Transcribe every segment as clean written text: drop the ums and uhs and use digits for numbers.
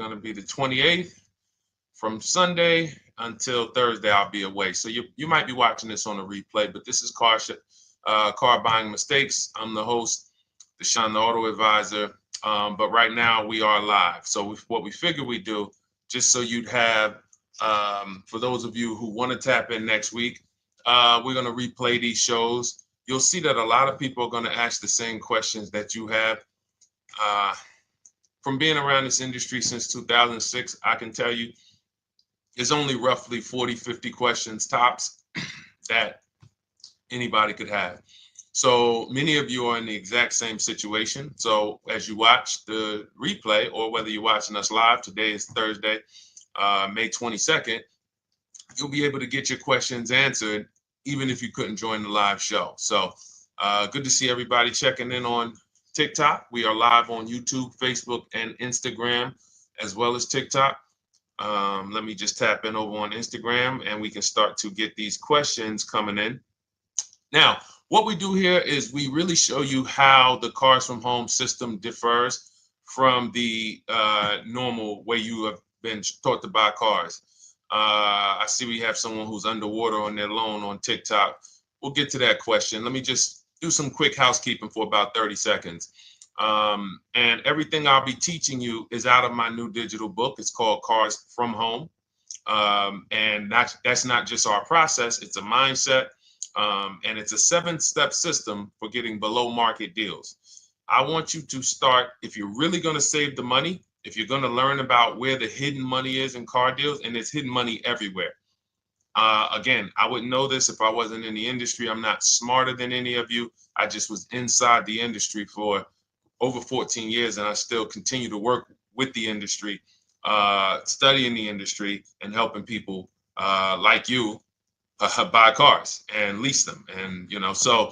going to be the 28th. From Sunday until Thursday, I'll be away. So you might be watching this on a replay, but this is Car Buying Mistakes. I'm the host, Deshone the Auto Advisor. But right now we are live. So what we figured we'd do, just so you'd have, for those of you who want to tap in next week, we're going to replay these shows. You'll see that a lot of people are going to ask the same questions that you have. From being around this industry since 2006, I can tell you, there's only roughly 40, 50 questions tops that anybody could have. So many of you are in the exact same situation. So as you watch the replay, or whether you're watching us live, today is Thursday, May 22nd, you'll be able to get your questions answered, even if you couldn't join the live show. So good to see everybody checking in on TikTok. We are live on YouTube, Facebook, and Instagram, as well as TikTok. Let me just tap in over on Instagram and we can start to get these questions coming in. Now, what we do here is we really show you how the Cars from Home system differs from the normal way you have been taught to buy cars. I see we have someone who's underwater on their loan on TikTok. We'll get to that question. Let me just do some quick housekeeping for about 30 seconds. And everything I'll be teaching you is out of my new digital book. It's called Cars from Home. And that's not just our process, it's a mindset. And it's a 7-step system for getting below market deals. I want you to start, if you're really going to save the money, if you're going to learn about where the hidden money is in car deals, and there's hidden money everywhere. Again, I wouldn't know this if I wasn't in the industry. I'm not smarter than any of you. I just was inside the industry for over 14 years, and I still continue to work with the industry, studying the industry and helping people like you buy cars and lease them. And, so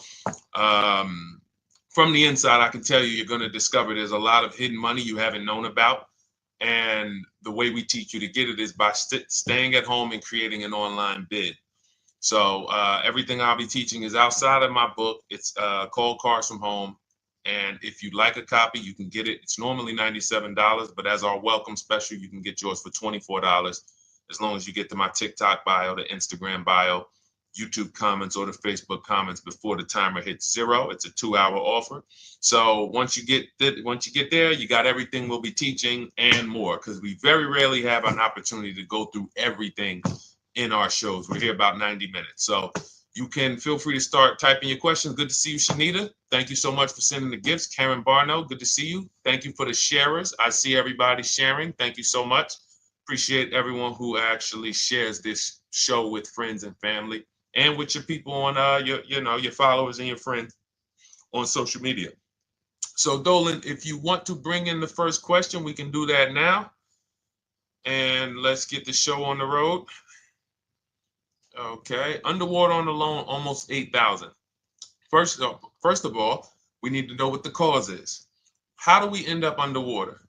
from the inside, I can tell you, you're going to discover there's a lot of hidden money you haven't known about. And the way we teach you to get it is by staying at home and creating an online bid. So everything I'll be teaching is outside of my book. It's called Cars from Home. And if you'd like a copy, you can get it. It's normally $97, but as our welcome special, you can get yours for $24, as long as you get to my TikTok bio, the Instagram bio, YouTube comments, or the Facebook comments before the timer hits 0. It's a 2-hour offer. So once you get there, you got everything we'll be teaching and more, because we very rarely have an opportunity to go through everything in our shows. We're here about 90 minutes. So you can feel free to start typing your questions. Good to see you, Shanita. Thank you so much for sending the gifts. Karen Barno, good to see you. Thank you for the sharers. I see everybody sharing. Thank you so much. Appreciate everyone who actually shares this show with friends and family, and with your people on your followers and your friends on social media. So Dolan, if you want to bring in the first question, we can do that now. And let's get the show on the road. Okay, underwater on the loan, almost 8,000. First of all, we need to know what the cause is. How do we end up underwater?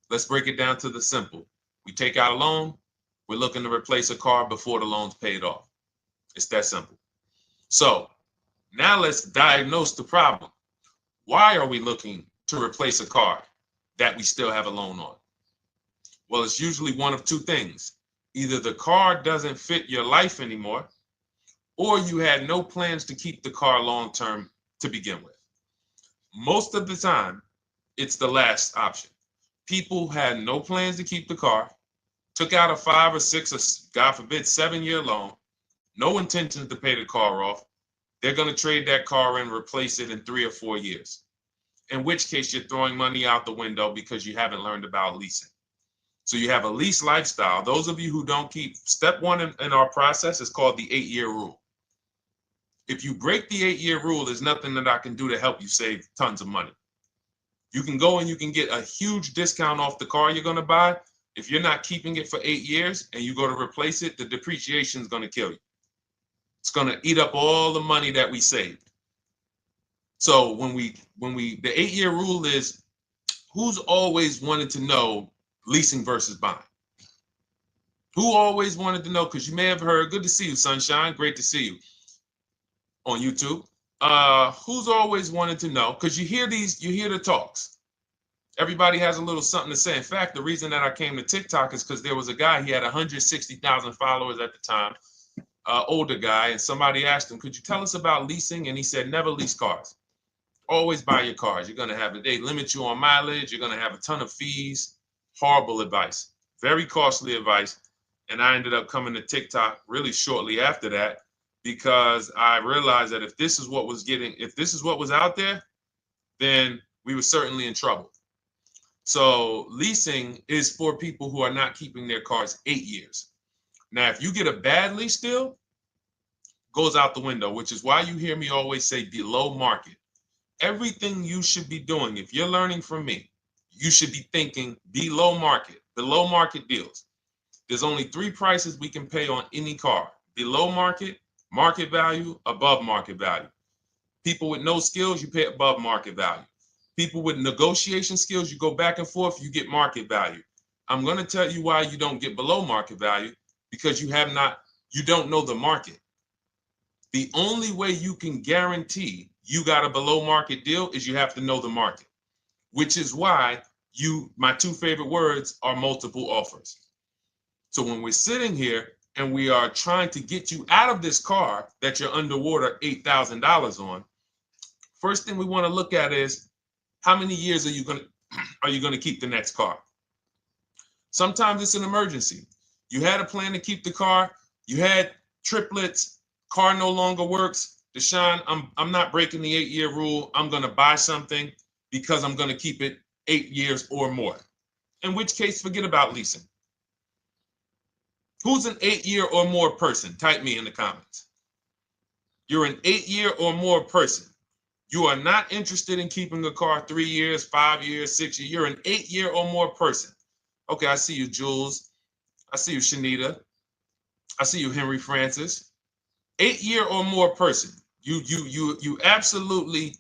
Let's break it down to the simple. We take out a loan, we're looking to replace a car before the loan's paid off. It's that simple. So now let's diagnose the problem. Why are we looking to replace a car that we still have a loan on? Well, it's usually one of two things. Either the car doesn't fit your life anymore, or you had no plans to keep the car long-term to begin with. Most of the time, it's the last option. People had no plans to keep the car, took out a 5 or 6 or God forbid 7-year loan, no intentions to pay the car off. They're going to trade that car in, replace it in 3 or 4 years. In which case you're throwing money out the window because you haven't learned about leasing. So you have a lease lifestyle. Those of you who don't keep, step 1 in our process is called the 8-year rule. If you break the 8-year rule, there's nothing that I can do to help you save tons of money. You can go and you can get a huge discount off the car you're going to buy. If you're not keeping it for 8 years and you go to replace it, the depreciation is going to kill you. It's going to eat up all the money that we saved. So the 8-year rule is, who's always wanted to know leasing versus buying? Who always wanted to know? Because you may have heard, good to see you, Sunshine. Great to see you on YouTube. Who's always wanted to know? Because you hear the talks. Everybody has a little something to say. In fact, the reason that I came to TikTok is because there was a guy, he had 160,000 followers at the time, older guy, and somebody asked him, could you tell us about leasing? And he said, never lease cars. Always buy your cars. You're going to have they limit you on mileage. You're going to have a ton of fees. Horrible advice. Very costly advice. And I ended up coming to TikTok really shortly after that because I realized that if this is what was out there, then we were certainly in trouble. So leasing is for people who are not keeping their cars 8 years. Now, if you get a bad lease deal, goes out the window, which is why you hear me always say below market. Everything you should be doing, if you're learning from me, you should be thinking below market deals. There's only 3 prices we can pay on any car: below market, market value, above market value. People with no skills, you pay above market value. People with negotiation skills, you go back and forth, you get market value. I'm going to tell you why you don't get below market value, because you don't know the market. The only way you can guarantee you got a below market deal is you have to know the market, which is why my 2 favorite words are multiple offers. So when we're sitting here and we are trying to get you out of this car that you're underwater $8,000 on, first thing we want to look at is how many years are you going to keep the next car? Sometimes it's an emergency. You had a plan to keep the car, you had triplets, car no longer works. Deshone, I'm not breaking the 8-year rule. I'm going to buy something because I'm going to keep it 8 years or more. In which case, forget about leasing. Who's an 8-year or more person? Type me in the comments. You're an 8-year or more person. You are not interested in keeping a car 3 years, 5 years, 6 years. You're an 8-year or more person. Okay, I see you, Jules. I see you, Shanita. I see you, Henry Francis. 8-year or more person. You absolutely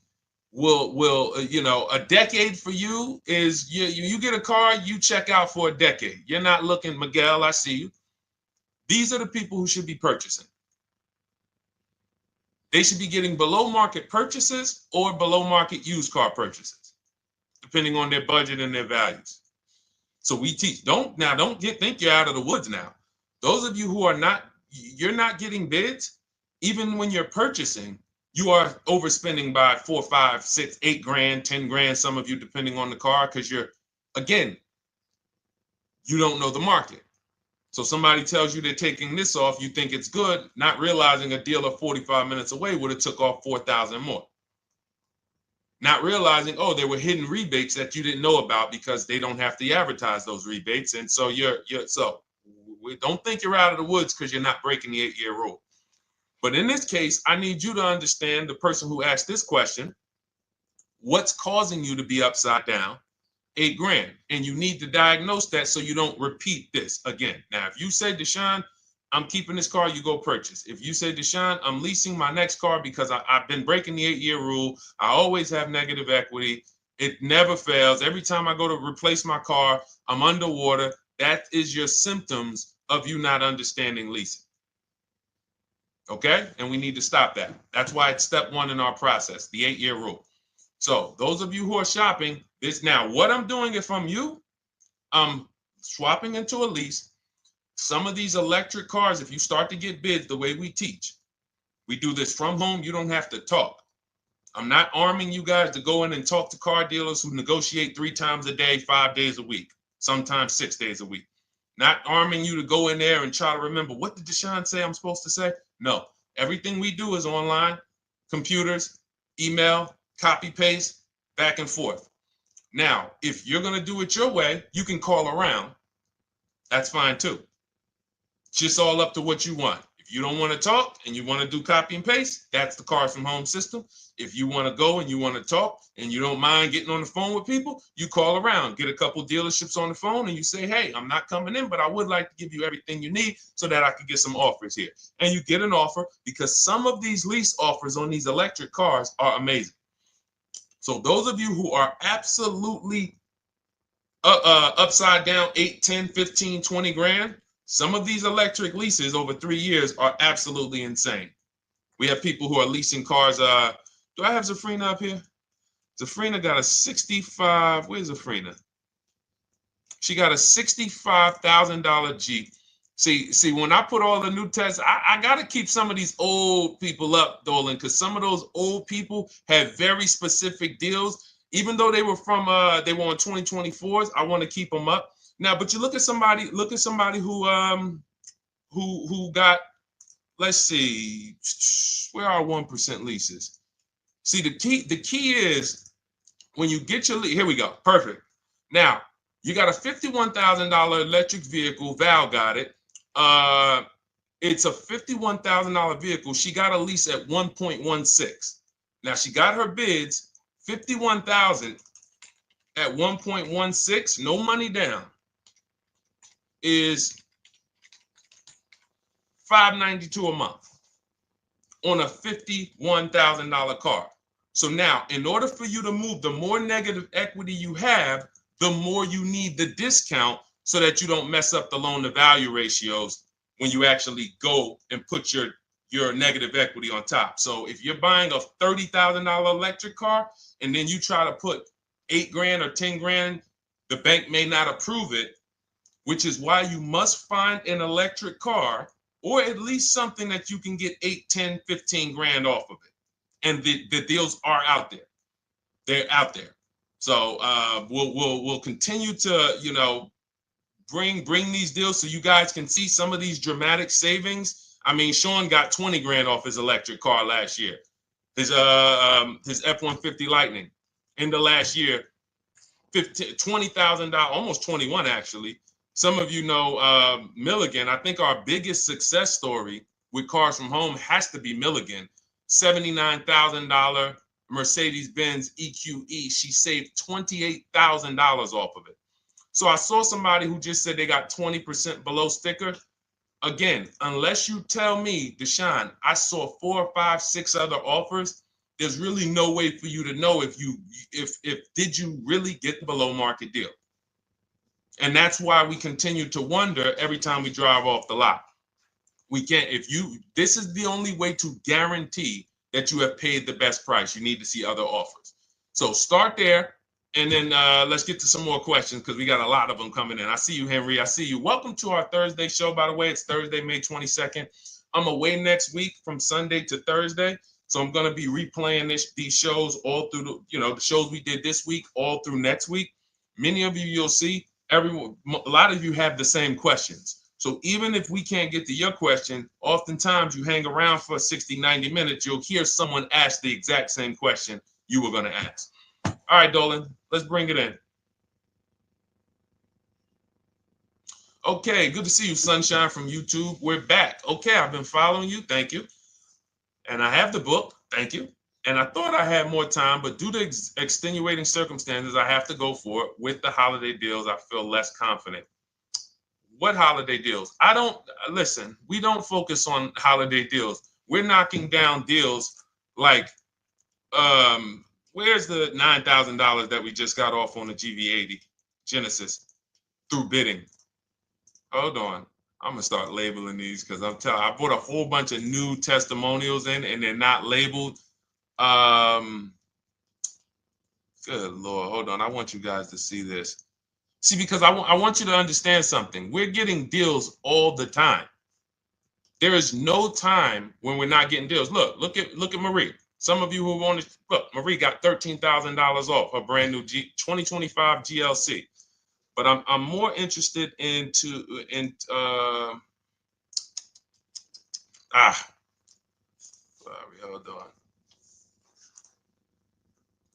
will a decade for you is you get a car, you check out for a decade. You're not looking, Miguel, I see you. These are the people who should be purchasing. They should be getting below market purchases or below market used car purchases, depending on their budget and their values. So we teach, think you're out of the woods now. Those of you who you're not getting bids, even when you're purchasing, you are overspending by 4, 5, 6, 8 grand, 10 grand, some of you, depending on the car, because you don't know the market. So somebody tells you they're taking this off, you think it's good, not realizing a dealer 45 minutes away would have took off 4,000 more. Not realizing, there were hidden rebates that you didn't know about because they don't have to advertise those rebates. And so we don't think you're out of the woods because you're not breaking the 8-year rule. But in this case, I need you to understand, the person who asked this question, what's causing you to be upside down 8 grand? And you need to diagnose that so you don't repeat this again. Now, if you say, Deshone, I'm keeping this car, you go purchase. If you say, Deshone, I'm leasing my next car because I've been breaking the 8-year rule, I always have negative equity, it never fails. Every time I go to replace my car, I'm underwater. That is your symptoms of you not understanding leasing. Okay? And we need to stop that. That's why it's step 1 in our process, the 8-year rule. So those of you who are shopping this now, what I'm doing, if I'm you, I'm swapping into a lease. Some of these electric cars, if you start to get bids the way we teach, we do this from home, you don't have to talk. I'm not arming you guys to go in and talk to car dealers who negotiate 3 times a day, 5 days a week, sometimes 6 days a week. Not arming you to go in there and try to remember, what did Deshone say I'm supposed to say? No, everything we do is online, computers, email, copy, paste, back and forth. Now, if you're going to do it your way, you can call around. That's fine too. It's just all up to what you want. If you don't want to talk and you want to do copy and paste, that's the Cars from Home system. If you want to go and you want to talk and you don't mind getting on the phone with people, you call around, get a couple dealerships on the phone, and you say, hey, I'm not coming in, but I would like to give you everything you need so that I can get some offers here. And you get an offer, because some of these lease offers on these electric cars are amazing. So those of you who are absolutely upside down 8, 10, 15, 20 grand, some of these electric leases over 3 years are absolutely insane. We have people who are leasing cars. Do I have Zafrina up here? Zafrina got a 65. Where's Zafrina? She got a $65,000 Jeep. See, when I put all the new tests, I got to keep some of these old people up, Dolan, because some of those old people have very specific deals. Even though they were on 2024s, I want to keep them up. Now, but you look at somebody who got, let's see, where are 1% leases? See, the key is when you get your lease, here we go, perfect. Now, you got a $51,000 electric vehicle, Val got it. It's a $51,000 vehicle. She got a lease at 1.16. Now she got her bids, 51,000 at 1.16, no money down, is $592 a month on a $51,000 car. So now, in order for you to move, the more negative equity you have, the more you need the discount so that you don't mess up the loan to value ratios when you actually go and put your negative equity on top. So if you're buying a $30,000 electric car and then you try to put $8,000 or $10,000, the bank may not approve it, which is why you must find an electric car or at least something that you can get 8, 10, 15 grand off of it. And the deals are out there. They're out there. So we'll continue to, bring these deals so you guys can see some of these dramatic savings. I mean, Sean got 20 grand off his electric car last year. His F-150 Lightning in the last year, $20,000, almost 21 actually. Some of you know Milligan. I think our biggest success story with Cars from Home has to be Milligan. $79,000 Mercedes-Benz EQE. She saved $28,000 off of it. So I saw somebody who just said they got 20% below sticker. Again, unless you tell me, Deshone, I saw 4, 5, 6 other offers, there's really no way for you to know if did you really get the below market deal. And that's why we continue to wonder every time we drive off the lot. We can't, this is the only way to guarantee that you have paid the best price. You need to see other offers. So start there. And then let's get to some more questions because we got a lot of them coming in. I see you, Henry. I see you. Welcome to our Thursday show, by the way. It's Thursday, May 22nd. I'm away next week from Sunday to Thursday. So I'm going to be replaying these shows all through, the shows we did this week, all through next week. Many of you, you'll see, a lot of you have the same questions. So even if we can't get to your question, oftentimes you hang around for 60, 90 minutes, you'll hear someone ask the exact same question you were going to ask. All right, Dolan, let's bring it in. Okay, good to see you, Sunshine from YouTube. We're back. Okay, I've been following you. Thank you. And I have the book. Thank you. And I thought I had more time, but due to extenuating circumstances, I have to go for it. With the holiday deals, I feel less confident. What holiday deals? Listen, we don't focus on holiday deals. We're knocking down deals like, where's the $9,000 that we just got off on the GV80 Genesis through bidding? Hold on. I'm going to start labeling these because I bought a whole bunch of new testimonials in and they're not labeled. Good Lord. Hold on. I want you guys to see this. See, because I want you to understand something. We're getting deals all the time. There is no time when we're not getting deals. Look at Marie. Some of you who want to look, Marie got $13,000 off her brand new 2025 GLC. But I'm more interested sorry, hold on.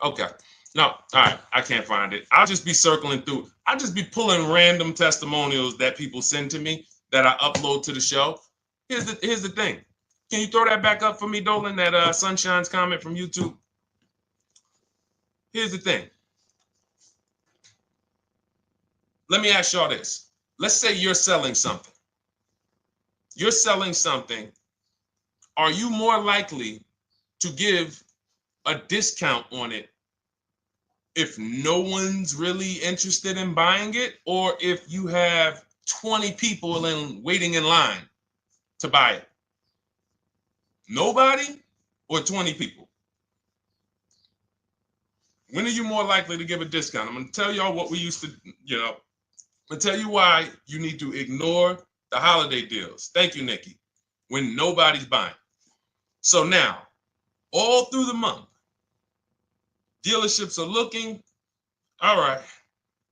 Okay. No, all right, I can't find it. I'll just be circling through. I'll just be pulling random testimonials that people send to me that I upload to the show. Here's the thing. Can you throw that back up for me, Dolan, that Sunshine's comment from YouTube? Here's the thing. Let me ask y'all this. Let's say you're selling something. You're selling something. Are you more likely to give a discount on it if no one's really interested in buying it, or if you have 20 people waiting in line to buy it? Nobody or 20 people? When are you more likely to give a discount? I'm going to tell y'all what we used to, I'm going to tell you why you need to ignore the holiday deals. Thank you, Nikki. When nobody's buying. So now, all through the month, dealerships are looking, all right,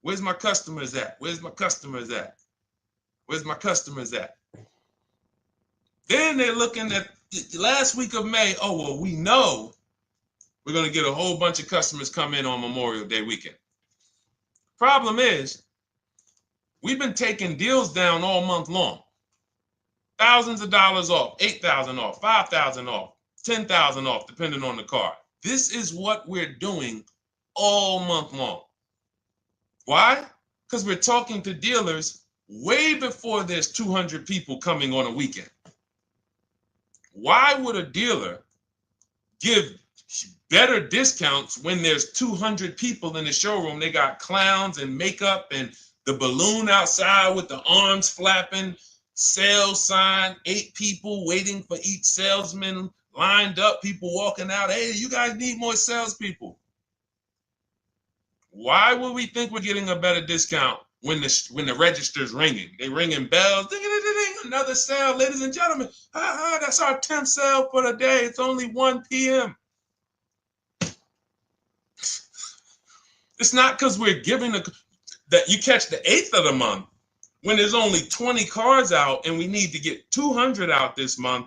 where's my customers at? Where's my customers at? Where's my customers at? Then they're looking at the last week of May. Oh, well, we know we're going to get a whole bunch of customers come in on Memorial Day weekend. Problem is, we've been taking deals down all month long. Thousands of dollars off, 8,000 off, 5,000 off, 10,000 off, depending on the car. This is what we're doing all month long. Why? Because we're talking to dealers way before there's 200 people coming on a weekend. Why would a dealer give better discounts when there's 200 people in the showroom? They got clowns and makeup and the balloon outside with the arms flapping, sales sign, 8 people waiting for each salesman lined up, people walking out. Hey, you guys need more salespeople. Why would we think we're getting a better discount when the register's ringing? They ringing bells, ding, ding, ding, ding, another sale, ladies and gentlemen. That's our 10th sale for the day. It's only 1 p.m. It's not because we're giving that you catch the 8th of the month when there's only 20 cars out and we need to get 200 out this month.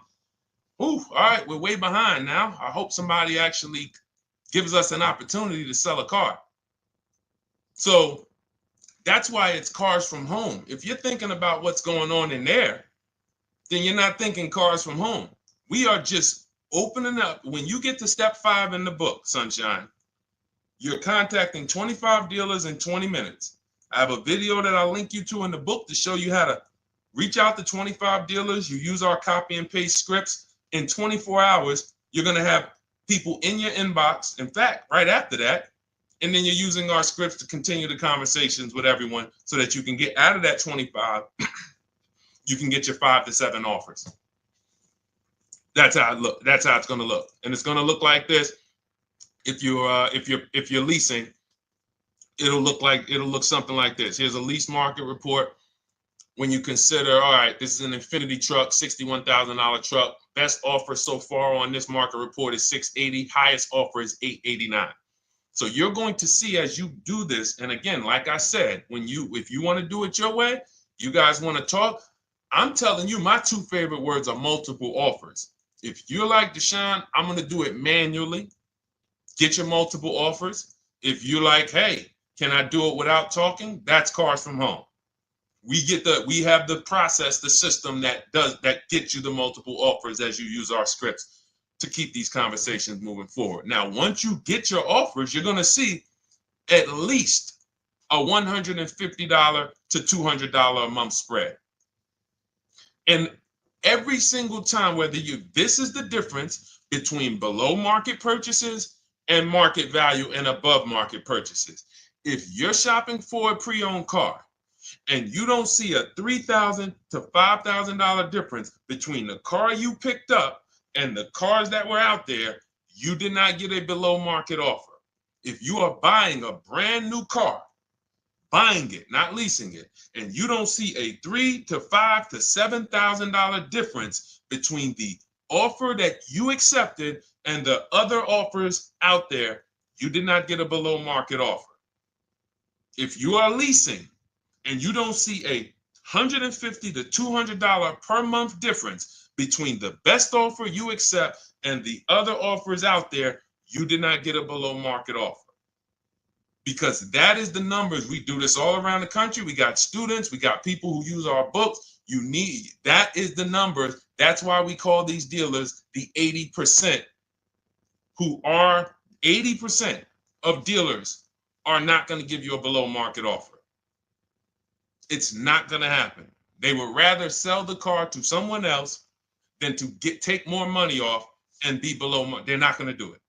Ooh, all right, we're way behind now. I hope somebody actually gives us an opportunity to sell a car. So that's why it's cars from home. If you're thinking about what's going on in there, then you're not thinking cars from home. We are just opening up. When you get to step 5 in the book, Sunshine, you're contacting 25 dealers in 20 minutes. I have a video that I'll link you to in the book to show you how to reach out to 25 dealers. You use our copy and paste scripts. In 24 hours, you're going to have people in your inbox. In fact, right after that, and then you're using our scripts to continue the conversations with everyone so that you can get out of that 25, you can get your 5 to 7 offers. That's how it look. That's how it's going to look. And it's going to look like this. If you're leasing, it'll look something like this. Here's a lease market report. When you consider, all right, this is an Infinity truck, $61,000 truck. Best offer so far on this market report is $680. Highest offer is $889. So you're going to see as you do this, and again, like I said, if you want to do it your way, you guys want to talk, I'm telling you, my 2 favorite words are multiple offers. If you're like Deshone, I'm going to do it manually. Get your multiple offers. If you're like, hey, can I do it without talking? That's cars from home. We have the process, the system that gets you the multiple offers as you use our scripts to keep these conversations moving forward. Now, once you get your offers, you're going to see at least a $150 to $200 a month spread. And every single time, this is the difference between below market purchases and market value and above market purchases. If you're shopping for a pre-owned car and you don't see a $3,000 to $5,000 difference between the car you picked up and the cars that were out there, you did not get a below market offer. If you are buying a brand new car, buying it, not leasing it, and you don't see a $3,000 to $5,000 to $7,000 difference between the offer that you accepted and the other offers out there, you did not get a below market offer. If you are leasing and you don't see a $150 to $200 per month difference between the best offer you accept and the other offers out there, you did not get a below market offer. Because that is the numbers. We do this all around the country. We got students, we got people who use our books. That is the numbers. That's why we call these dealers the 80%, who are 80% of dealers are not going to give you a below market offer. It's not going to happen. They would rather sell the car to someone else than to take more money off and be below market. They're not going to do it.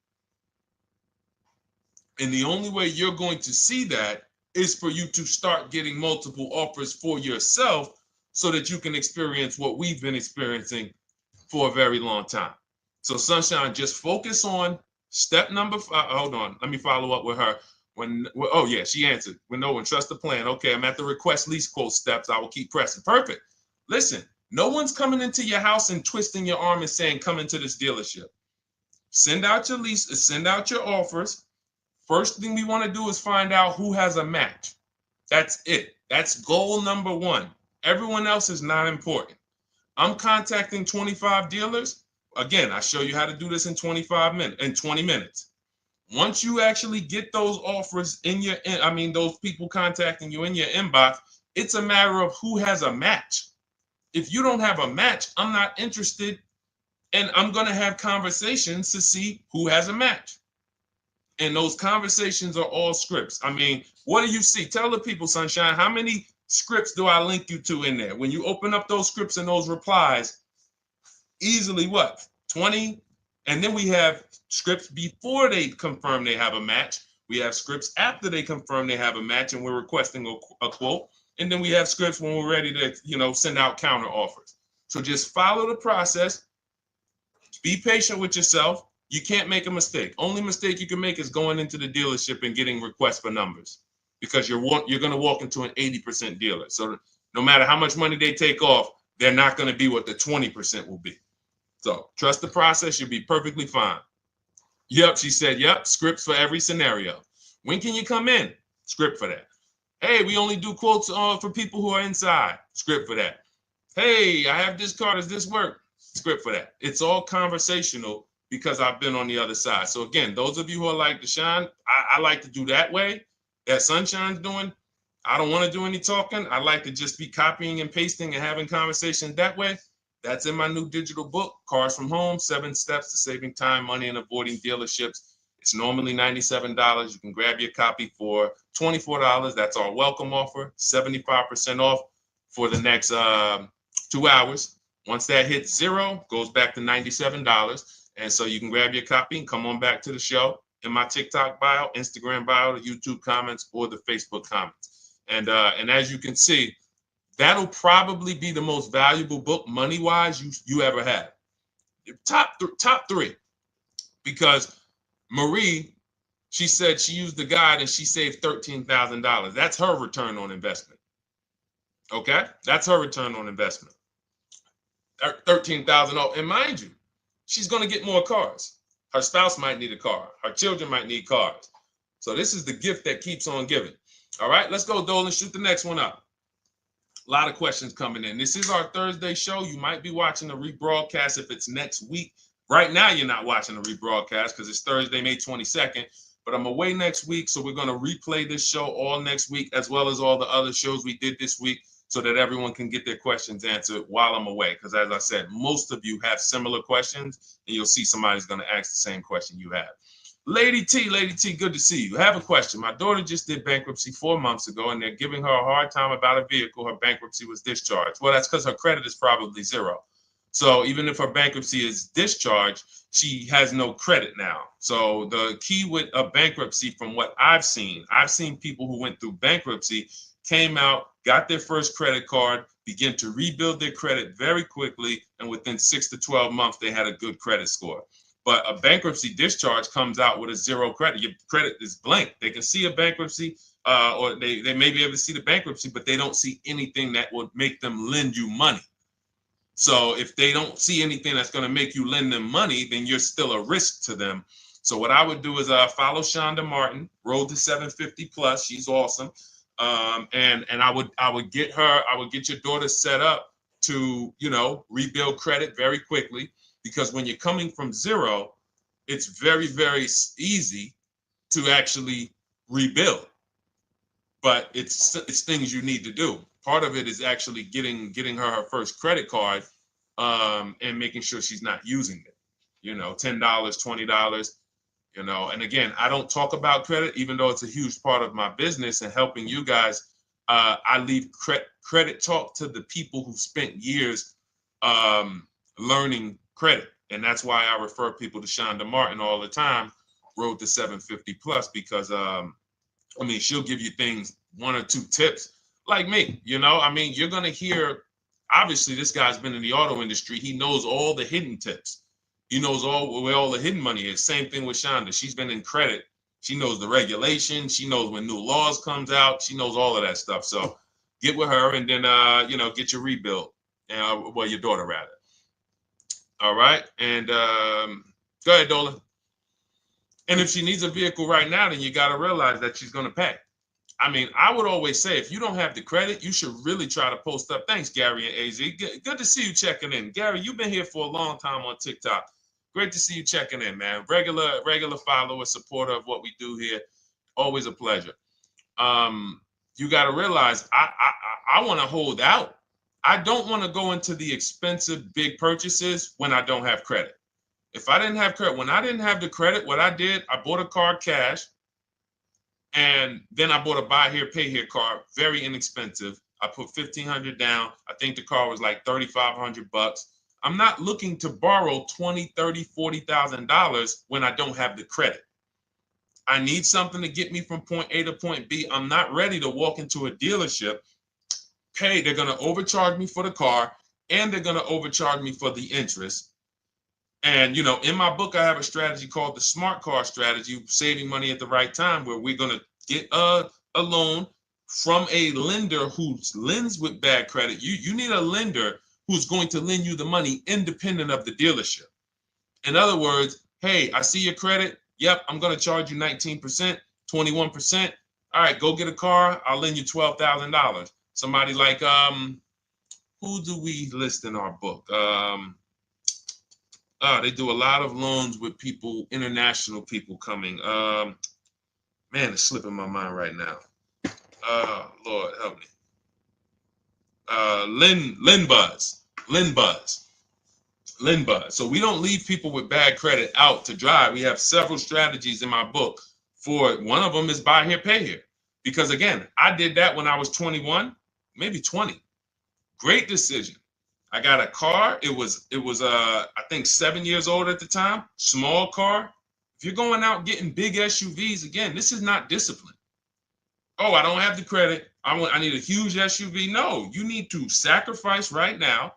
And the only way you're going to see that is for you to start getting multiple offers for yourself so that you can experience what we've been experiencing for a very long time. So Sunshine, just focus on Step number 5. Hold on. Let me follow up with her. Oh yeah, she answered. When trust the plan. Okay, I'm at the request lease quote steps. I will keep pressing. Perfect. Listen, no one's coming into your house and twisting your arm and saying, come into this dealership. Send out your lease, send out your offers. First thing we want to do is find out who has a match. That's it. That's goal number 1. Everyone else is not important. I'm contacting 25 dealers. Again, I show you how to do this in 20 minutes. Once you actually get those offers those people contacting you in your inbox, it's a matter of who has a match. If you don't have a match, I'm not interested, and I'm going to have conversations to see who has a match. And those conversations are all scripts. I mean, what do you see? Tell the people, Sunshine, how many scripts do I link you to in there? When you open up those scripts and those replies, easily what? 20? And then we have scripts before they confirm they have a match. We have scripts after they confirm they have a match and we're requesting a quote. And then we have scripts when we're ready to, send out counter offers. So just follow the process. Be patient with yourself. You can't make a mistake. Only mistake you can make is going into the dealership and getting requests for numbers, because you're going to walk into an 80% dealer. So no matter how much money they take off, they're not going to be what the 20% will be. So trust the process. You'll be perfectly fine. Yep, she said, yep, scripts for every scenario. When can you come in? Script for that. Hey, we only do quotes for people who are inside. Script for that. Hey, I have this car. Does this work? Script for that. It's all conversational because I've been on the other side. So again, those of you who are like Deshone, I like to do that way, that Sunshine's doing. I don't want to do any talking. I like to just be copying and pasting and having conversations that way. That's in my new digital book, Cars from Home, 7 Steps to Saving Time, Money, and Avoiding Dealerships. It's normally $97. You can grab your copy for $24. That's our welcome offer, 75% off for the next 2 hours. Once that hits 0, goes back to $97. And so you can grab your copy and come on back to the show in my TikTok bio, Instagram bio, the YouTube comments, or the Facebook comments. And as you can see, that'll probably be the most valuable book money-wise you ever had. Top 3. Because Marie, she said she used the guide and she saved $13,000. That's her return on investment. Okay? That's her return on investment. $13,000. And mind you, she's going to get more cars. Her spouse might need a car. Her children might need cars. So this is the gift that keeps on giving. All right, let's go, Dolan. Shoot the next one up. A lot of questions coming in. This is our Thursday show. You might be watching the rebroadcast if it's next week. Right now, you're not watching the rebroadcast because it's Thursday, May 22nd. But I'm away next week, so we're going to replay this show all next week, as well as all the other shows we did this week, so that everyone can get their questions answered while I'm away. Because as I said, most of you have similar questions, and you'll see somebody's going to ask the same question you have. Lady T, good to see you. I have a question. My daughter just did bankruptcy 4 months ago, and they're giving her a hard time about a vehicle. Her bankruptcy was discharged. Well, that's because her credit is probably 0. So even if her bankruptcy is discharged, she has no credit now. So the key with a bankruptcy, from what I've seen people who went through bankruptcy, came out, got their first credit card, began to rebuild their credit very quickly, and within 6 to 12 months, they had a good credit score. But a bankruptcy discharge comes out with a 0 credit. Your credit is blank. They can see a bankruptcy, or they may be able to see the bankruptcy, but they don't see anything that would make them lend you money. So if they don't see anything that's going to make you lend them money, then you're still a risk to them. So what I would do is follow Shonda Martin, Road to 750 Plus. She's awesome. And I would get your daughter set up to, rebuild credit very quickly, because when you're coming from 0, it's very, very easy to actually rebuild. But it's things you need to do. Part of it is actually getting her first credit card, and making sure she's not using it. $10, $20. And again, I don't talk about credit, even though it's a huge part of my business and helping you guys. I leave credit talk to the people who spent years learning credit. And that's why I refer people to Shonda Martin all the time, Road to 750 Plus, because she'll give you things, 1 or 2 tips, like me. You're going to hear, obviously, this guy's been in the auto industry. He knows all the hidden tips, He knows where all the hidden money is. Same thing with Shonda. She's been in credit. She knows the regulation. She knows when new laws comes out. She knows all of that stuff. So get with her and then, get your rebuild. Well, your daughter rather. All right. And go ahead, Dolan. And if she needs a vehicle right now, then you got to realize that she's going to pay. I mean, I would always say if you don't have the credit, you should really try to post up. Thanks, Gary and AZ. Good to see you checking in. Gary, you've been here for a long time on TikTok. Great to see you checking in, man. Regular follower, supporter of what we do here. Always a pleasure. You got to realize I want to hold out. I don't want to go into the expensive big purchases when I don't have credit. If I didn't have credit, when I didn't have the credit, what I did, I bought a car cash, and then I bought a buy here, pay here card, very inexpensive. I put $1,500 down. I think the car was like $3,500. I'm not looking to borrow $20,000, $30,000, $40,000 when I don't have the credit. I need something to get me from point A to point B. I'm not ready to walk into a dealership, pay. They're going to overcharge me for the car, and they're going to overcharge me for the interest. And, in my book, I have a strategy called the smart car strategy, saving money at the right time, where we're going to get a loan from a lender who lends with bad credit. You need a lender who's going to lend you the money independent of the dealership. In other words, hey, I see your credit. Yep, I'm going to charge you 19%, 21%. All right, go get a car. I'll lend you $12,000. Somebody like, who do we list in our book? They do a lot of loans with people, international people coming. Man, it's slipping my mind right now. Lord help me. Linbuzz. So we don't leave people with bad credit out to dry. We have several strategies in my book for it. One of them is buy here, pay here. Because again, I did that when I was 21, maybe 20. Great decision. I got a car. It was I think 7 years old at the time. Small car. If you're going out getting big SUVs, again, this is not discipline. Oh, I don't have the credit. I need a huge SUV. No, you need to sacrifice right now,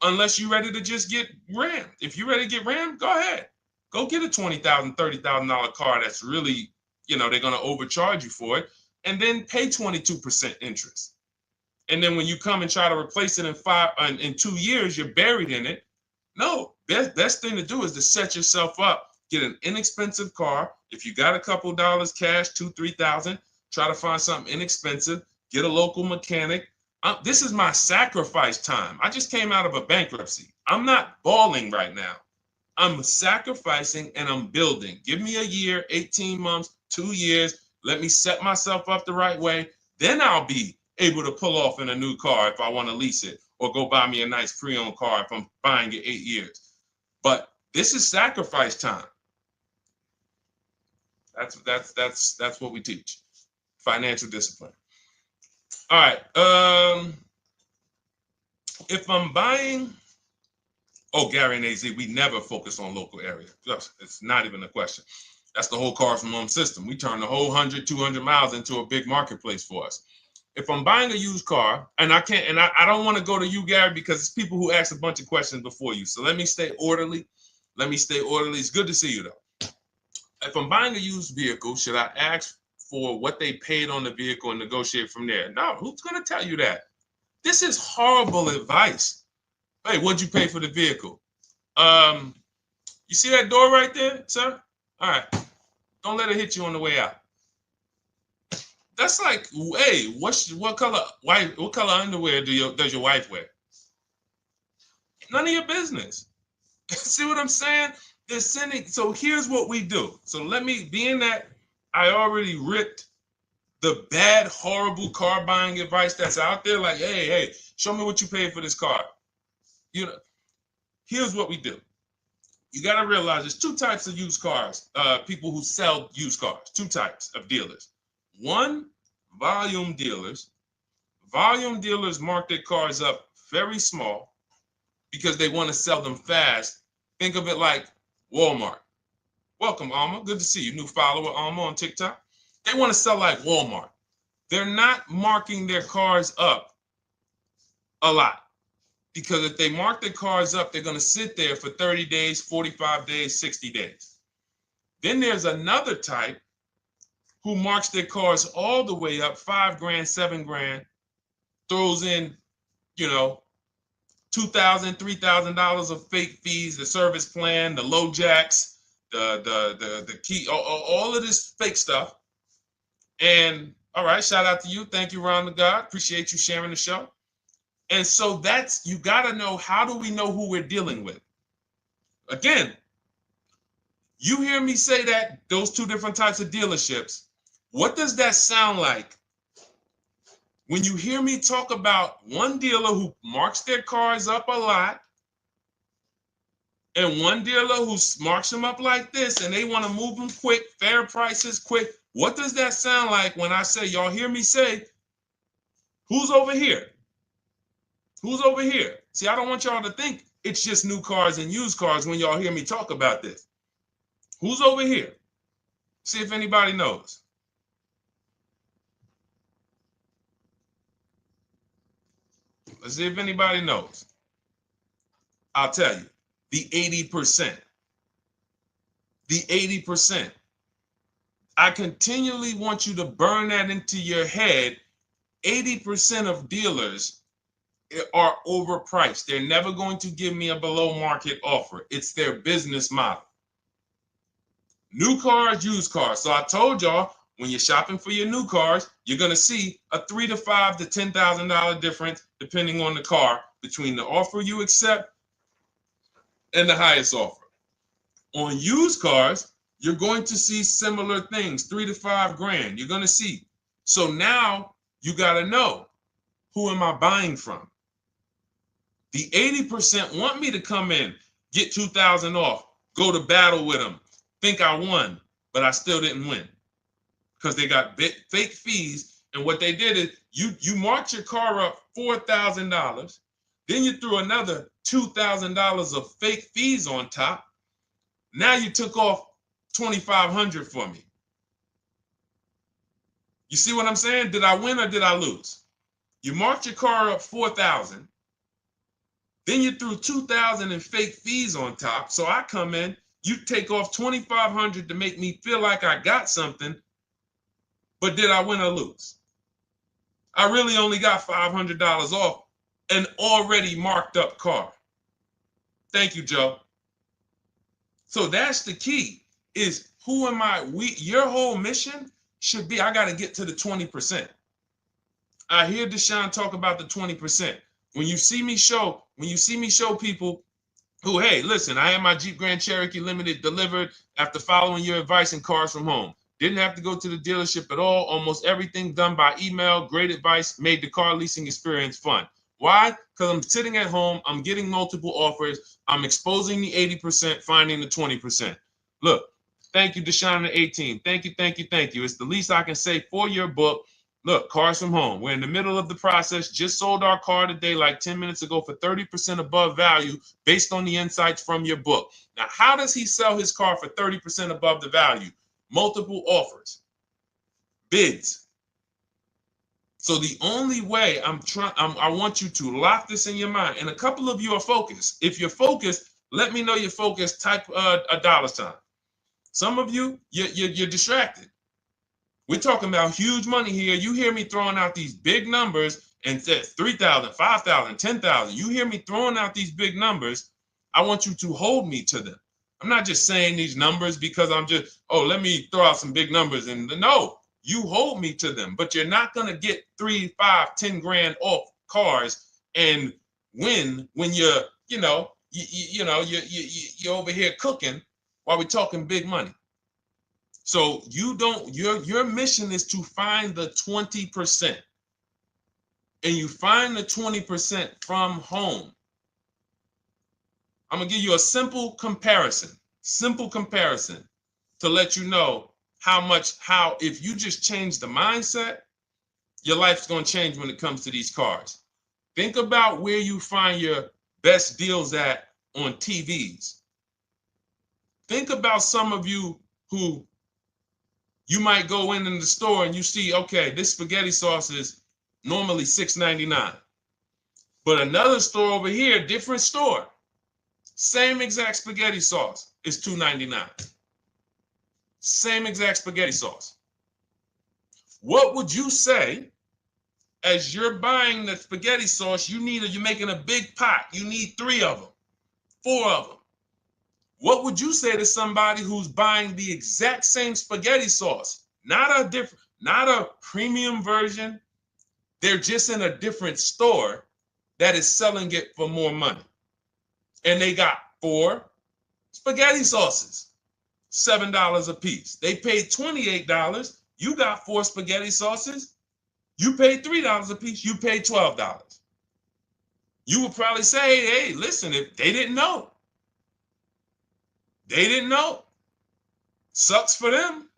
unless you're ready to just get rammed. If you're ready to get rammed, go ahead. Go get a $20,000, $30,000 car that's really, they're going to overcharge you for it, and then pay 22% interest. And then when you come and try to replace it in 2 years, you're buried in it. No, best thing to do is to set yourself up. Get an inexpensive car. If you got a couple dollars cash, $2,000, $3,000, try to find something inexpensive. Get a local mechanic. This is my sacrifice time. I just came out of a bankruptcy. I'm not balling right now. I'm sacrificing and I'm building. Give me a year, 18 months, 2 years. Let me set myself up the right way. Then I'll be able to pull off in a new car if I want to lease it, or go buy me a nice pre-owned car if I'm buying it 8 years. But this is sacrifice time. That's what we teach. Financial discipline. All right. If I'm buying, Gary and AZ, we never focus on local area. It's not even a question. That's the whole car from home system. We turn the whole 100, 200 miles into a big marketplace for us. If I'm buying a used car, and I can't, and I don't want to go to you, Gary, because it's people who ask a bunch of questions before you. So let me stay orderly. It's good to see you, though. If I'm buying a used vehicle, should I ask for what they paid on the vehicle and negotiate from there? No, who's going to tell you that? This is horrible advice. Hey, what'd you pay for the vehicle? You see that door right there, sir? All right. Don't let it hit you on the way out. That's like, hey, what color underwear does your wife wear? None of your business. See what I'm saying? They're sending. So here's what we do. So let me, being that I already ripped the bad, horrible car buying advice that's out there, like, hey, show me what you paid for this car. Here's what we do. You got to realize there's two types of used cars, people who sell used cars, two types of dealers. One, volume dealers. Volume dealers mark their cars up very small because they want to sell them fast. Think of it like Walmart. Welcome, Alma. Good to see you. New follower, Alma, on TikTok. They want to sell like Walmart. They're not marking their cars up a lot. Because if they mark their cars up, they're going to sit there for 30 days, 45 days, 60 days. Then there's another type who marks their cars all the way up, 5 grand, 7 grand, throws in, you know, $2,000, $3,000 of fake fees, the service plan, the low jacks, the key, all of this fake stuff. And all right, shout out to you. Thank you, Ron the God. Appreciate you sharing the show. And so that's, you got to know, how do we know who we're dealing with? Again, you hear me say that, those two different types of dealerships. What does that sound like when you hear me talk about one dealer who marks their cars up a lot and one dealer who marks them up like this and they want to move them quick, fair prices, quick? What does that sound like when I say, y'all hear me say, who's over here? Who's over here? See, I don't want y'all to think it's just new cars and used cars when y'all hear me talk about this. Who's over here? See if anybody knows. Let's see if anybody knows. I'll tell you, the 80%. The 80%. I continually want you to burn that into your head. 80% of dealers are overpriced. They're never going to give me a below market offer. It's their business model. New cars, used cars. So I told y'all, when you're shopping for your new cars, you're going to see a $3,000 to $5,000 to $10,000 difference, depending on the car, between the offer you accept and the highest offer. On used cars, you're going to see similar things, 3 to 5 grand. You're going to see. So now you got to know, who am I buying from? The 80% want me to come in, get 2,000 off, go to battle with them, think I won, but I still didn't win because they got fake fees. And what they did is you marked your car up $4,000, then you threw another $2,000 of fake fees on top. Now you took off $2,500 for me. You see what I'm saying? Did I win or did I lose? You marked your car up $4,000. Then you threw $2,000 in fake fees on top. So I come in, you take off $2,500 to make me feel like I got something. But did I win or lose? I really only got $500 off an already marked up car. Thank you, Joe. So that's the key, is who am I? Your whole mission should be, I got to get to the 20%. I hear Deshone talk about the 20%. When you see me show people who, hey, listen, I had my Jeep Grand Cherokee Limited delivered after following your advice and cars from home. Didn't have to go to the dealership at all. Almost everything done by email. Great advice. Made the car leasing experience fun. Why? Because I'm sitting at home. I'm getting multiple offers. I'm exposing the 80%, finding the 20%. Look, thank you, Deshone the 18. Thank you, thank you, thank you. It's the least I can say for your book. Look, cars from home. We're in the middle of the process. Just sold our car today, like 10 minutes ago, for 30% above value based on the insights from your book. Now, how does he sell his car for 30% above the value? Multiple offers, bids. So the only way I want you to lock this in your mind. And a couple of you are focused. If you're focused, let me know you're focused. Type a $sign. Some of you, you're distracted. We're talking about huge money here. You hear me throwing out these big numbers and said 3,000, 5,000, 10,000. You hear me throwing out these big numbers. I want you to hold me to them. I'm not just saying these numbers because I'm just, let me throw out some big numbers. And no, you hold me to them, but you're not going to get 3, 5, 10 grand off cars and win when you're over here cooking while we're talking big money. So your mission is to find the 20%. And you find the 20% from home. I'm going to give you a simple comparison to let you know how if you just change the mindset, your life's going to change when it comes to these cars. Think about where you find your best deals at on TVs. Think about some of you who you might go in the store and you see, okay, this spaghetti sauce is normally $6.99. But another store over here, different store, same exact spaghetti sauce is $2.99. Same exact spaghetti sauce. What would you say as you're buying the spaghetti sauce? You're making a big pot. You need 3 of them, 4 of them. What would you say to somebody who's buying the exact same spaghetti sauce? Not a premium version. They're just in a different store that is selling it for more money. And they got 4 spaghetti sauces, $7 a piece. They paid $28. You got 4 spaghetti sauces. You paid $3 a piece. You paid $12. You would probably say, hey, listen, if they didn't know. They didn't know. Sucks for them.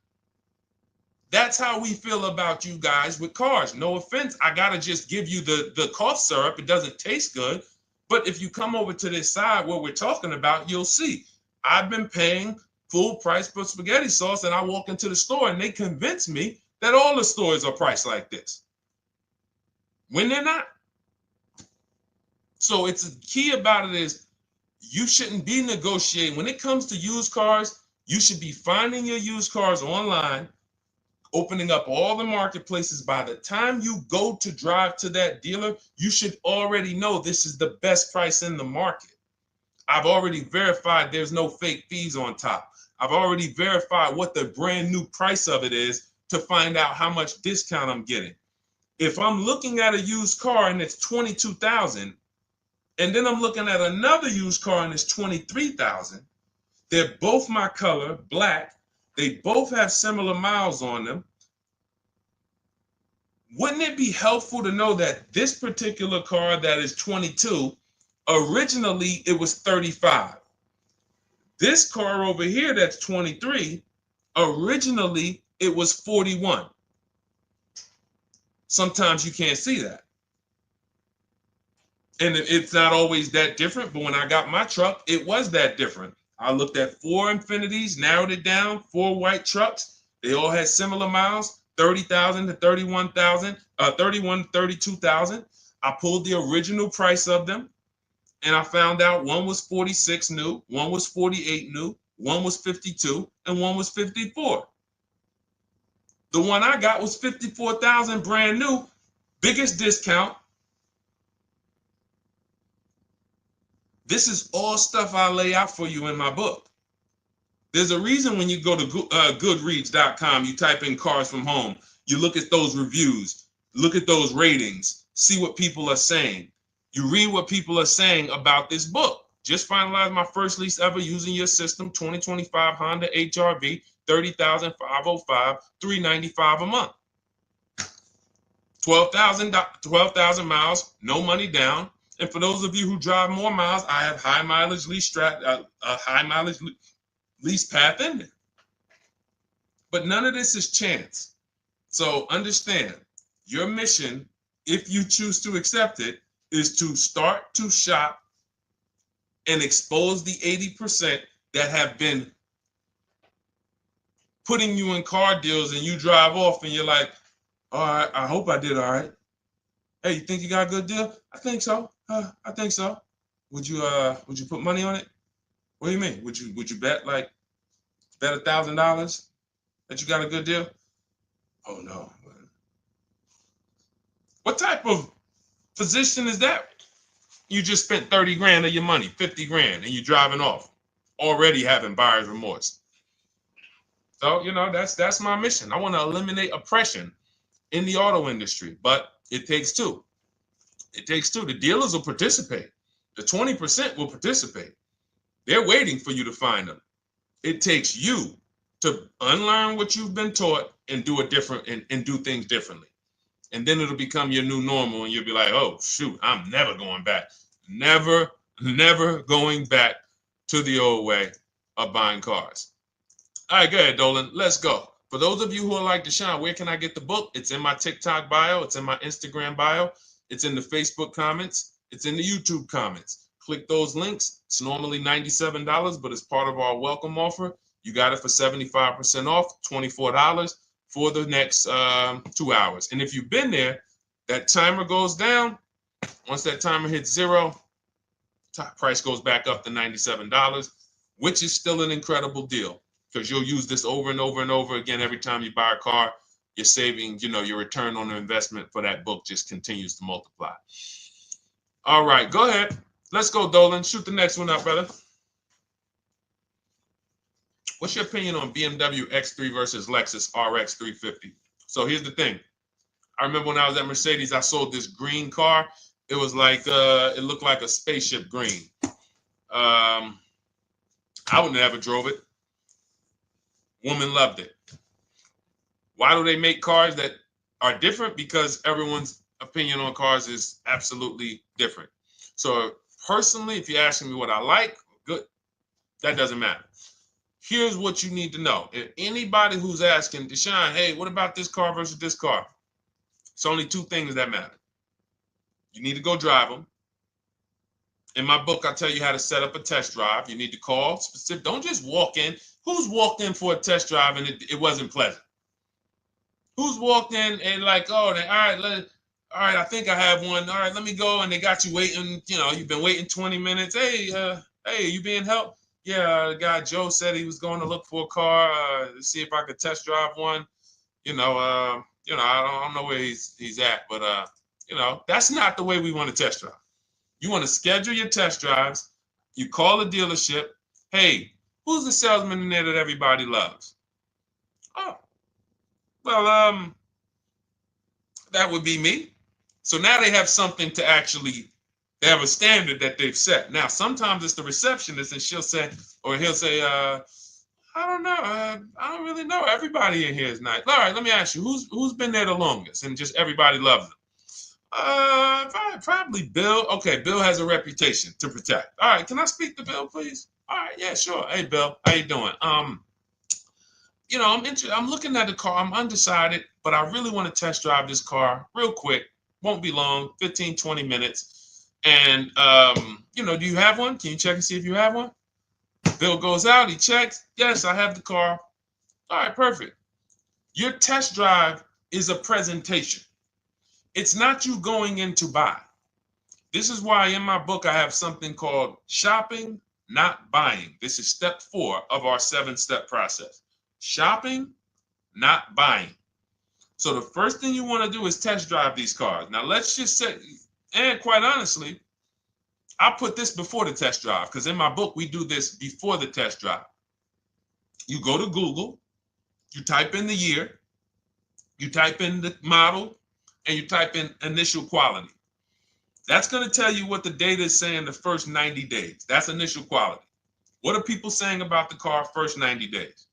That's how we feel about you guys with cars. No offense. I got to just give you the cough syrup. It doesn't taste good. But if you come over to this side where we're talking about, you'll see. I've been paying full price for spaghetti sauce, and I walk into the store and they convince me that all the stores are priced like this, when they're not. So it's the key about it is you shouldn't be negotiating. When it comes to used cars, you should be finding your used cars online, opening up all the marketplaces. By the time you go to drive to that dealer, you should already know this is the best price in the market. I've already verified there's no fake fees on top. I've already verified what the brand new price of it is to find out how much discount I'm getting. If I'm looking at a used car and it's $22,000, and then I'm looking at another used car and it's $23,000, they're both my color, black. They both have similar miles on them. Wouldn't it be helpful to know that this particular car that is 22, originally it was 35. This car over here that's 23, originally it was 41. Sometimes you can't see that. And it's not always that different, but when I got my truck, it was that different. I looked at 4 Infinities, narrowed it down, 4 white trucks. They all had similar miles, 30,000 to 31,000, 31 to 32,000. I pulled the original price of them, and I found out one was 46 new, one was 48 new, one was 52, and one was 54. The one I got was 54,000 brand new, biggest discount. This is all stuff I lay out for you in my book. There's a reason when you go to Goodreads.com, you type in cars from home, you look at those reviews, look at those ratings, see what people are saying. You read what people are saying about this book. Just finalized my first lease ever using your system, 2025 Honda HR-V, 30,505, $395 a month. 12,000 miles, no money down. And for those of you who drive more miles, I have high mileage lease lease path in there. But none of this is chance. So understand, your mission, if you choose to accept it, is to start to shop and expose the 80% that have been putting you in car deals, and you drive off and you're like, all right, I hope I did all right. Hey, you think you got a good deal? I think so. I think so. Would you put money on it? What do you mean? Would you bet $1,000 that you got a good deal? Oh no. What type of position is that? You just spent 30 grand of your money, 50 grand, and you're driving off, already having buyer's remorse. So, that's my mission. I want to eliminate oppression in the auto industry, but it takes two. It takes two. The dealers will participate. The 20% will participate. They're waiting for you to find them. It takes you to unlearn what you've been taught and do it different and do things differently. And then it'll become your new normal, and you'll be like, oh, shoot, I'm never going back. Never going back to the old way of buying cars. All right, go ahead, Dolan. Let's go. For those of you who are like Deshone, where can I get the book? It's in my TikTok bio. It's in my Instagram bio. It's in the Facebook comments. It's in the YouTube comments. Click those links. It's normally $97, but it's part of our welcome offer. You got it for 75% off, $24 for the next 2 hours. And if you've been there, that timer goes down. Once that timer hits 0, top price goes back up to $97, which is still an incredible deal because you'll use this over and over and over again every time you buy a car. You're saving, your return on the investment for that book just continues to multiply. All right, go ahead. Let's go, Dolan. Shoot the next one up, brother. What's your opinion on BMW X3 versus Lexus RX 350? So here's the thing. I remember when I was at Mercedes, I sold this green car. It was like, it looked like a spaceship green. I would never drove it. Woman loved it. Why do they make cars that are different? Because everyone's opinion on cars is absolutely different. So personally, if you're asking me what I like, good, that doesn't matter. Here's what you need to know. If anybody who's asking, Deshone, hey, what about this car versus this car? It's only two things that matter. You need to go drive them. In my book, I tell you how to set up a test drive. You need to call specific. Don't just walk in. Who's walked in for a test drive and it wasn't pleasant? Who's walked in and like, oh, all right, I think I have one. All right, let me go. And they got you waiting. You've been waiting 20 minutes. Hey, you being helped? Yeah, the guy Joe said he was going to look for a car to see if I could test drive one. I don't know where he's at, but that's not the way we want to test drive. You want to schedule your test drives. You call the dealership. Hey, who's the salesman in there that everybody loves? Oh, well, that would be me. So now they have something to actually, they have a standard that they've set. Now, sometimes it's the receptionist and he'll say, I don't know. I don't really know. Everybody in here is nice. All right, let me ask you, who's been there the longest? And just everybody loves them. Probably Bill. Okay, Bill has a reputation to protect. All right, can I speak to Bill, please? All right, yeah, sure. Hey, Bill, how you doing? I'm looking at the car. I'm undecided, but I really want to test drive this car real quick. Won't be long, 15, 20 minutes. And do you have one? Can you check and see if you have one? Bill goes out, he checks. Yes, I have the car. All right, perfect. Your test drive is a presentation. It's not you going in to buy. This is why in my book I have something called shopping, not buying. This is step 4 of our 7-step process. Shopping, not buying. So the first thing you want to do is test drive these cars. Now let's just say, and quite honestly, I put this before the test drive because in my book we do this before the test drive. You go to Google, you type in the year, you type in the model, and you type in initial quality. That's going to tell you what the data is saying the first 90 days. That's initial quality. What are people saying about the car first 90 days?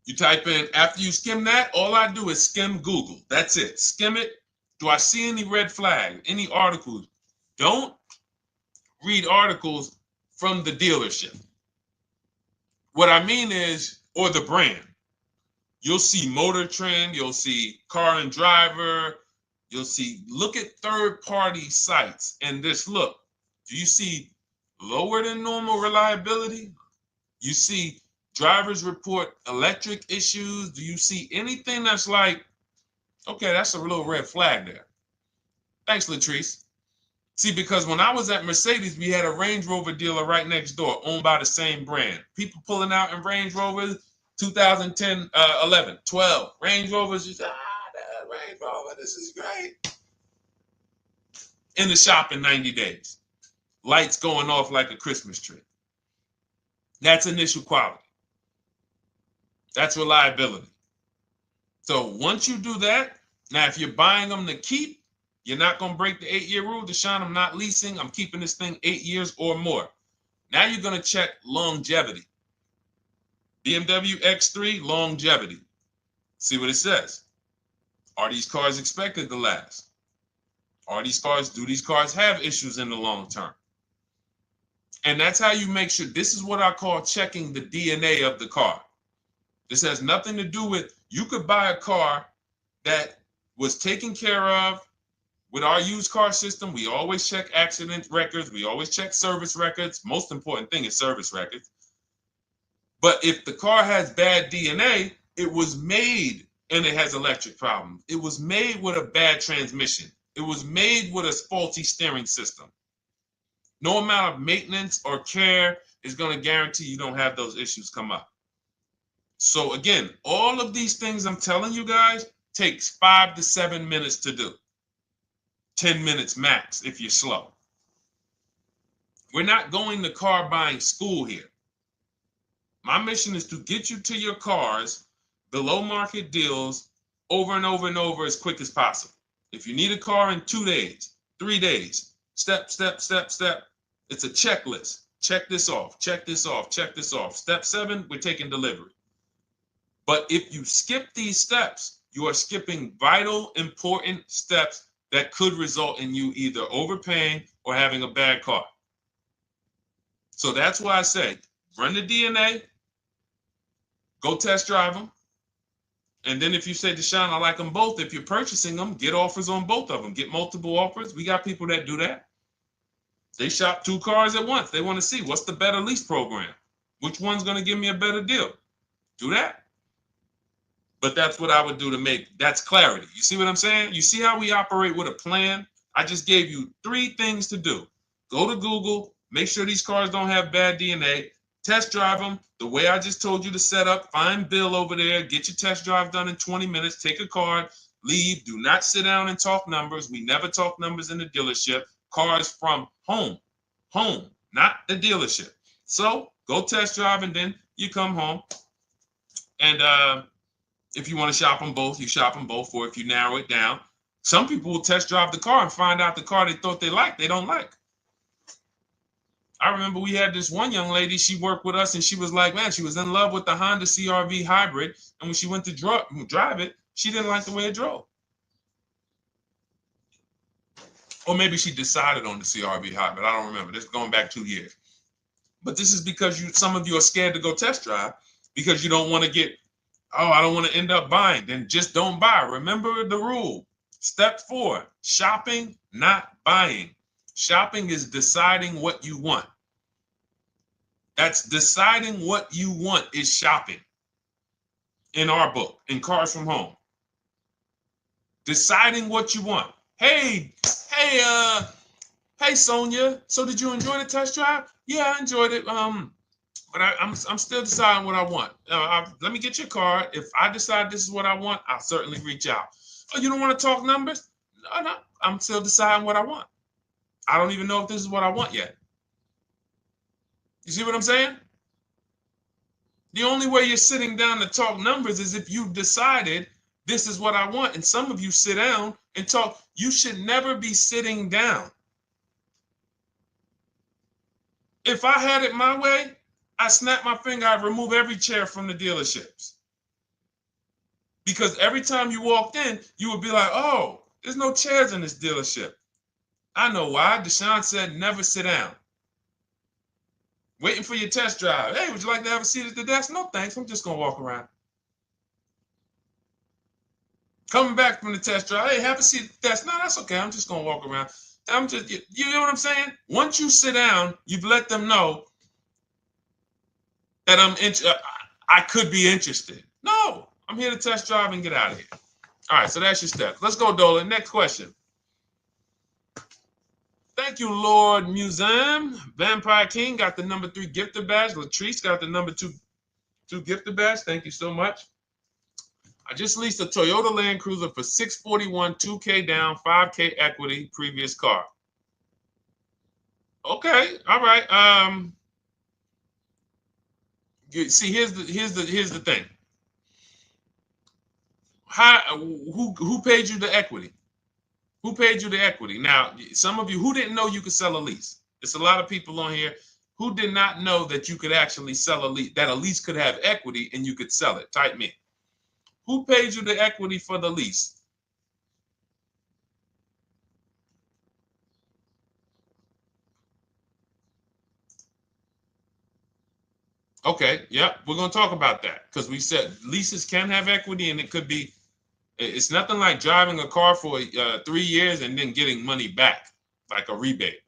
You type in, after you skim that, all I do is skim Google. That's it. Skim it. Do I see any red flags, any articles? Don't read articles from the dealership. What I mean is, or the brand. You'll see Motor Trend, you'll see Car and Driver, look at third-party sites and just look. Do you see lower than normal reliability? You see drivers report electric issues? Do you see anything that's like, okay, that's a little red flag there? Thanks, Latrice. See, because when I was at Mercedes, we had a Range Rover dealer right next door owned by the same brand. People pulling out in Range Rovers, 2010, 11, 12. Range Rovers, just, that Range Rover, this is great. In the shop in 90 days. Lights going off like a Christmas tree. That's initial quality. That's reliability. So once you do that, now if you're buying them to keep, you're not going to break the 8-year rule. Deshone, I'm not leasing. I'm keeping this thing 8 years or more. Now you're going to check longevity. BMW X3, longevity. See what it says. Are these cars expected to last? Do these cars have issues in the long term? And that's how you make sure. This is what I call checking the DNA of the car. This has nothing to do with, you could buy a car that was taken care of with our used car system. We always check accident records. We always check service records. Most important thing is service records. But if the car has bad DNA, it was made and it has electric problems. It was made with a bad transmission. It was made with a faulty steering system. No amount of maintenance or care is going to guarantee you don't have those issues come up. So again, all of these things I'm telling you guys takes 5 to 7 minutes to do. 10 minutes max if you're slow. We're not going to car buying school here. My mission is to get you to your cars below market deals over and over and over as quick as possible. If you need a car in 2 days, 3 days, step, step, step, step. It's a checklist. Check this off, check this off, check this off. Step 7, we're taking delivery. But if you skip these steps, you are skipping vital, important steps that could result in you either overpaying or having a bad car. So that's why I say, run the DNA, go test drive them. And then if you say, Deshone, I like them both, if you're purchasing them, get offers on both of them. Get multiple offers. We got people that do that. They shop 2 cars at once. They want to see what's the better lease program. Which one's going to give me a better deal? Do that. But that's what I would do to make, that's clarity. You see what I'm saying? You see how we operate with a plan? I just gave you 3 things to do. Go to Google, make sure these cars don't have bad DNA, test drive them the way I just told you to set up, find Bill over there, get your test drive done in 20 minutes, take a card, leave, do not sit down and talk numbers. We never talk numbers in the dealership. Cars from home, not the dealership. So go test drive and then you come home. And if you want to shop them both, you shop them both. Or if you narrow it down, some people will test drive the car and find out the car they thought they liked, they don't like. I remember we had this one young lady, she worked with us and she was like, man, she was in love with the Honda CR-V hybrid. And when she went to drive it, she didn't like the way it drove. Or maybe she decided on the CR-V hybrid. I don't remember. This is going back 2 years. But this is because some of you are scared to go test drive because you don't want to get, oh, I don't want to end up buying. Then just don't buy. Remember the rule. Step 4, shopping, not buying. Shopping is deciding what you want. That's deciding what you want is shopping in our book, in Cars from Home. Deciding what you want. Hey, Sonia. So did you enjoy the test drive? Yeah, I enjoyed it. But I'm still deciding what I want. Let me get your card. If I decide this is what I want, I'll certainly reach out. Oh, you don't want to talk numbers? No, I'm still deciding what I want. I don't even know if this is what I want yet. You see what I'm saying? The only way you're sitting down to talk numbers is if you've decided this is what I want. And some of you sit down and talk. You should never be sitting down. If I had it my way, I snap my finger, I'd remove every chair from the dealerships. Because every time you walked in, you would be like, oh, there's no chairs in this dealership. I know why. Deshone said never sit down. Waiting for your test drive. Hey, would you like to have a seat at the desk? No, thanks. I'm just going to walk around. Coming back from the test drive. Hey, have a seat at the desk. No, that's okay. I'm just going to walk around. You know what I'm saying? Once you sit down, you've let them know that I could be interested. No, I'm here to test drive and get out of here. All right, so that's your steps. Let's go, Dolan. Next question. Thank you, Lord Museum. Vampire King got the number 3 gifter badge. Latrice got the number 2 gifter badge. Thank you so much. I just leased a Toyota Land Cruiser for $641, $2K down, $5K equity, previous car. Okay, all right. See, here's the thing. Who paid you the equity? Who paid you the equity? Now, some of you who didn't know you could sell a lease. There's a lot of people on here who did not know that you could actually sell a lease, that a lease could have equity and you could sell it. Type me. Who paid you the equity for the lease? Okay, yep, we're going to talk about that because we said leases can have equity and it could be, it's nothing like driving a car for 3 years and then getting money back, like a rebate.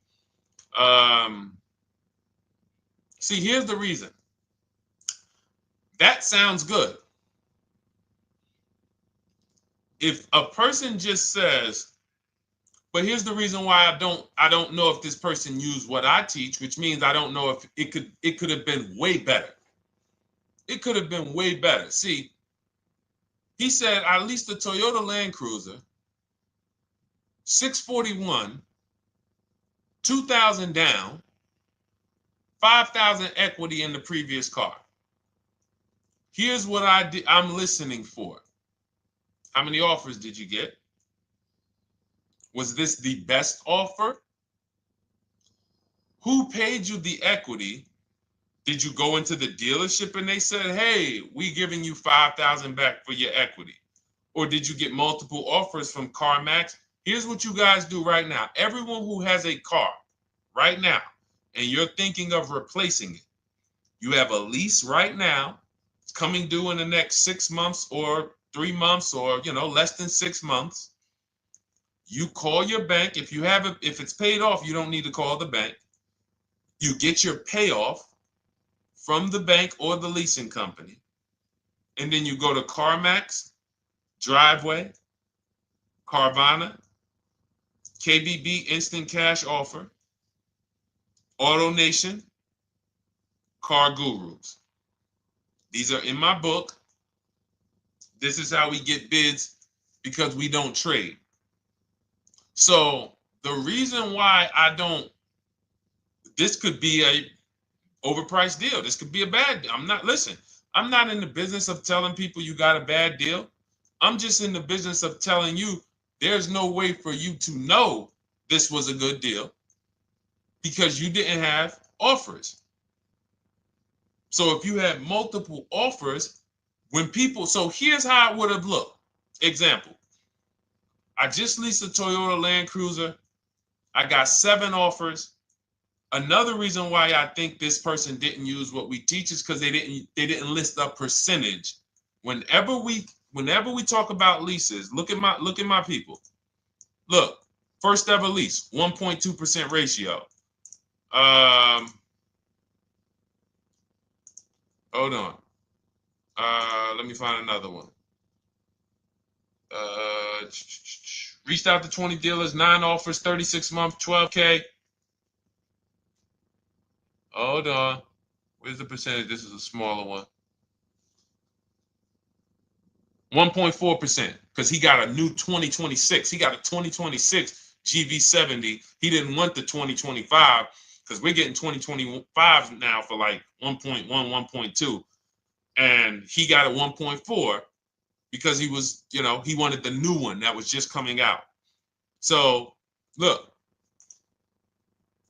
See, here's the reason. That sounds good. If a person just says, But here's the reason why I don't know if this person used what I teach, which means I don't know if it could have been way better. It could have been way better. See, he said I leased a Toyota Land Cruiser, 641, 2,000 down, 5,000 equity in the previous car. Here's what I'm listening for. How many offers did you get? Was this the best offer? Who paid you the equity? Did you go into the dealership and they said, hey, we giving you 5,000 back for your equity? Or did you get multiple offers from CarMax? Here's what you guys do right now. Everyone who has a car right now, and you're thinking of replacing it, you have a lease right now. It's coming due in the next 6 months or 3 months or, less than 6 months. You call your bank. If it's paid off, you don't need to call the bank. You get your payoff from the bank or the leasing company. And then you go to CarMax, Driveway, Carvana, KBB Instant Cash Offer, AutoNation, Car Gurus. These are in my book. This is how we get bids because we don't trade. So the reason why this could be a overpriced deal. This could be a bad deal. I'm not in the business of telling people you got a bad deal. I'm just in the business of telling you there's no way for you to know this was a good deal because you didn't have offers. So if you had multiple offers, so here's how it would have looked. Example, I just leased a Toyota Land Cruiser. I got 7 offers. Another reason why I think this person didn't use what we teach is because they didn't list a percentage. Whenever we talk about leases, look at my people. Look, first ever lease, 1.2% ratio. Hold on. Let me find another one. Reached out to 20 dealers, 9 offers, 36 months, 12K. Hold on. Where's the percentage? This is a smaller one. 1.4%, because he got a new 2026. He got a 2026 GV70. He didn't want the 2025 because we're getting 2025 now for like 1.1, 1.2. And he got a 1.4 because he was, he wanted the new one that was just coming out. So look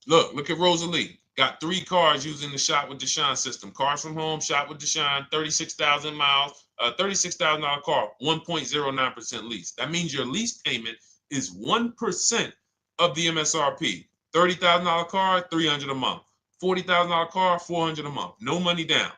at Rosalie. Got 3 cars using the Shop with Deshone system. Cars from home, Shop with Deshone, 36,000 miles, $36,000 car, 1.09% lease. That means your lease payment is 1% of the MSRP. $30,000 car, $300 a month. $40,000 car, $400 a month. No money down.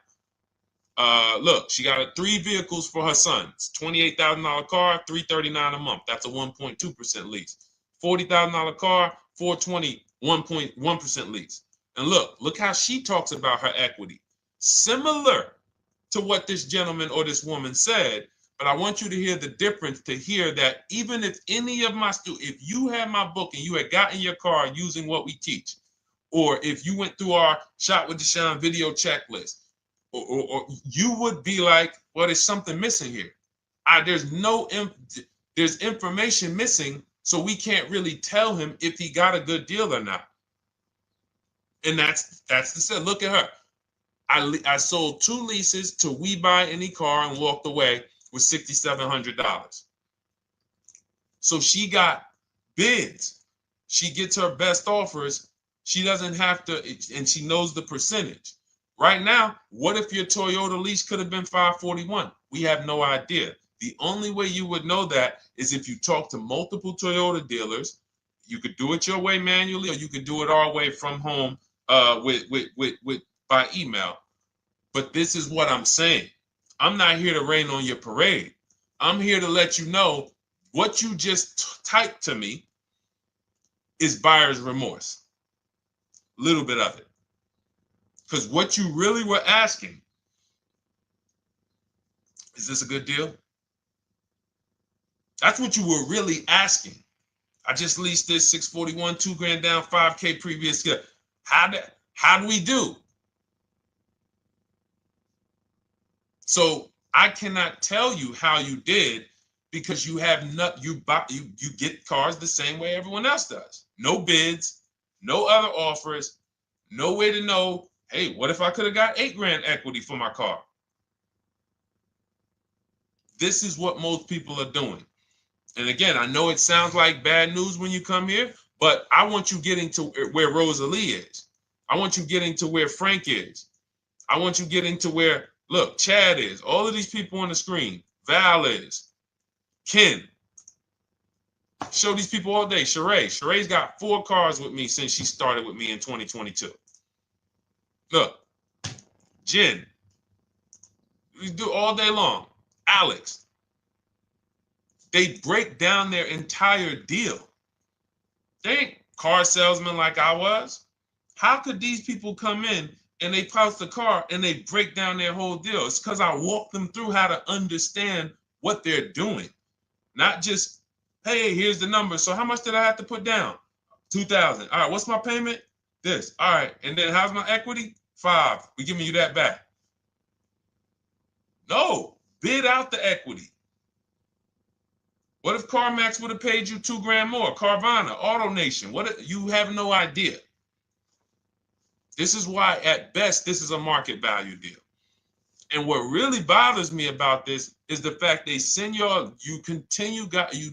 Look, she got 3 vehicles for her sons. $28,000 car, $339 a month. That's a 1.2% lease. $40,000 car, $420, 1.1% lease. And look how she talks about her equity. Similar to what this gentleman or this woman said, but I want you to hear the difference, to hear that even if any of my students, if you had my book and you had gotten your car using what we teach, or if you went through our Shop with Deshone video checklist, or you would be like, well, there's something missing here. There's information missing, so we can't really tell him if he got a good deal or not. And that's the set. Look at her. I sold 2 leases to We Buy Any Car and walked away with $6,700. So she got bids. She gets her best offers. She doesn't have to, and she knows the percentage. Right now, what if your Toyota lease could have been $541? We have no idea. The only way you would know that is if you talk to multiple Toyota dealers. You could do it your way manually, or you could do it our way from home by email. But this is what I'm saying. I'm not here to rain on your parade. I'm here to let you know what you just typed to me is buyer's remorse. A little bit of it. Because what you really were asking, is this a good deal? That's what you were really asking. I just leased this 641, 2 grand down, 5K previous year. How do we do? So I cannot tell you how you did because you have not you get cars the same way everyone else does. No bids, no other offers, no way to know, hey, what if I could have got 8 grand equity for my car? This is what most people are doing. And again, I know it sounds like bad news when you come here, but I want you getting to where Rosalie is. I want you getting to where Frank is. I want you getting to where, look, Chad is. All of these people on the screen. Val is. Ken. Show these people all day. Sheree. Sheree's got 4 cars with me since she started with me in 2022. Look. Jen. We do all day long. Alex. They break down their entire deal. They ain't car salesmen like I was. How could these people come in and they pounce the car and they break down their whole deal? It's because I walk them through how to understand what they're doing. Not just, hey, here's the number. So how much did I have to put down? 2,000. All right, what's my payment? This. All right, and then how's my equity? 5. We're giving you that back. No, bid out the equity. What if CarMax would have paid you 2 grand more? Carvana, AutoNation, you have no idea. This is why, at best, this is a market value deal. And what really bothers me about this is the fact they send you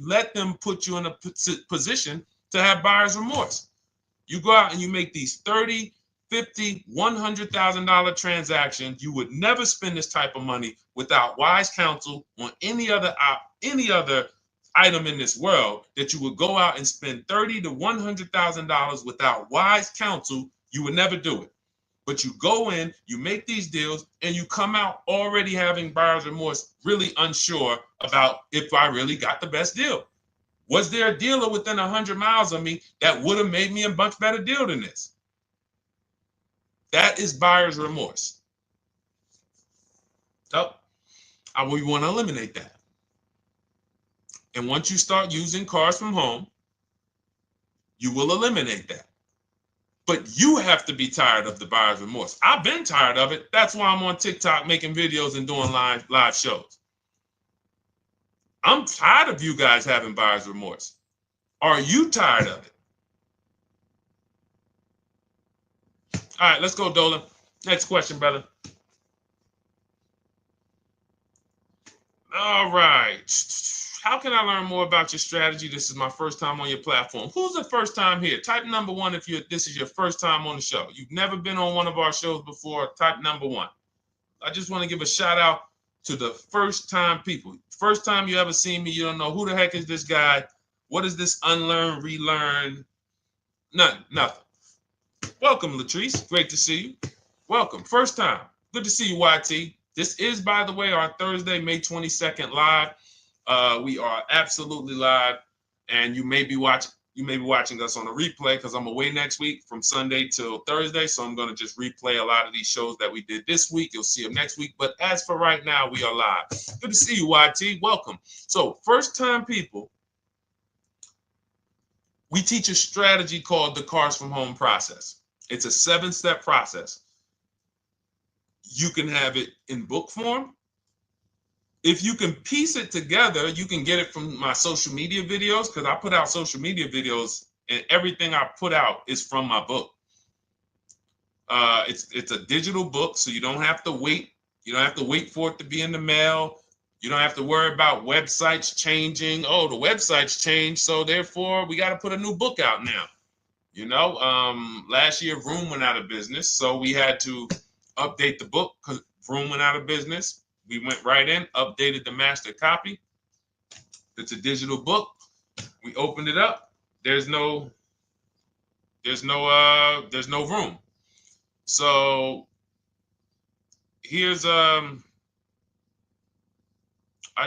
let them put you in a position to have buyer's remorse. You go out and you make these $30,000, $50,000, $100,000 transactions. You would never spend this type of money without wise counsel on any other item in this world. That you would go out and spend $30,000 to $100,000 without wise counsel. You would never do it. But you go in, you make these deals, and you come out already having buyer's remorse, really unsure about if I really got the best deal. Was there a dealer within 100 miles of me that would have made me a much better deal than this? That is buyer's remorse. So we want to eliminate that. And once you start using cars from home, you will eliminate that. But you have to be tired of the buyer's remorse. I've been tired of it. That's why I'm on TikTok making videos and doing live shows. I'm tired of you guys having buyer's remorse. Are you tired of it? All right, let's go, Dolan. Next question, brother. All right. How can I learn more about your strategy? This is my first time on your platform. Who's the first time here? Type number 1 if this is your first time on the show. You've never been on one of our shows before. Type number 1. I just want to give a shout out to the first time people. First time you ever seen me, you don't know who the heck is this guy. What is this unlearn, relearn? Nothing. Welcome, Latrice. Great to see you. Welcome. First time. Good to see you, YT. This is, by the way, our Thursday, May 22nd live. We are absolutely live, and you may be watching us on a replay because I'm away next week from Sunday till Thursday, so I'm going to just replay a lot of these shows that we did this week. You'll see them next week, but as for right now, we are live. Good to see you, YT. Welcome. So, first time people, we teach a strategy called the Cars from Home process. It's a 7-step process. You can have it in book form. If you can piece it together, you can get it from my social media videos, because I put out social media videos and everything I put out is from my book. It's a digital book, so you don't have to wait. You don't have to wait for it to be in the mail. You don't have to worry about websites changing. Oh, the website's changed, so therefore we got to put a new book out now. You know, last year Vroom went out of business, so we had to update the book because Vroom went out of business. We went right in, updated the master copy. It's a digital book. We opened it up. There's no room. So here's I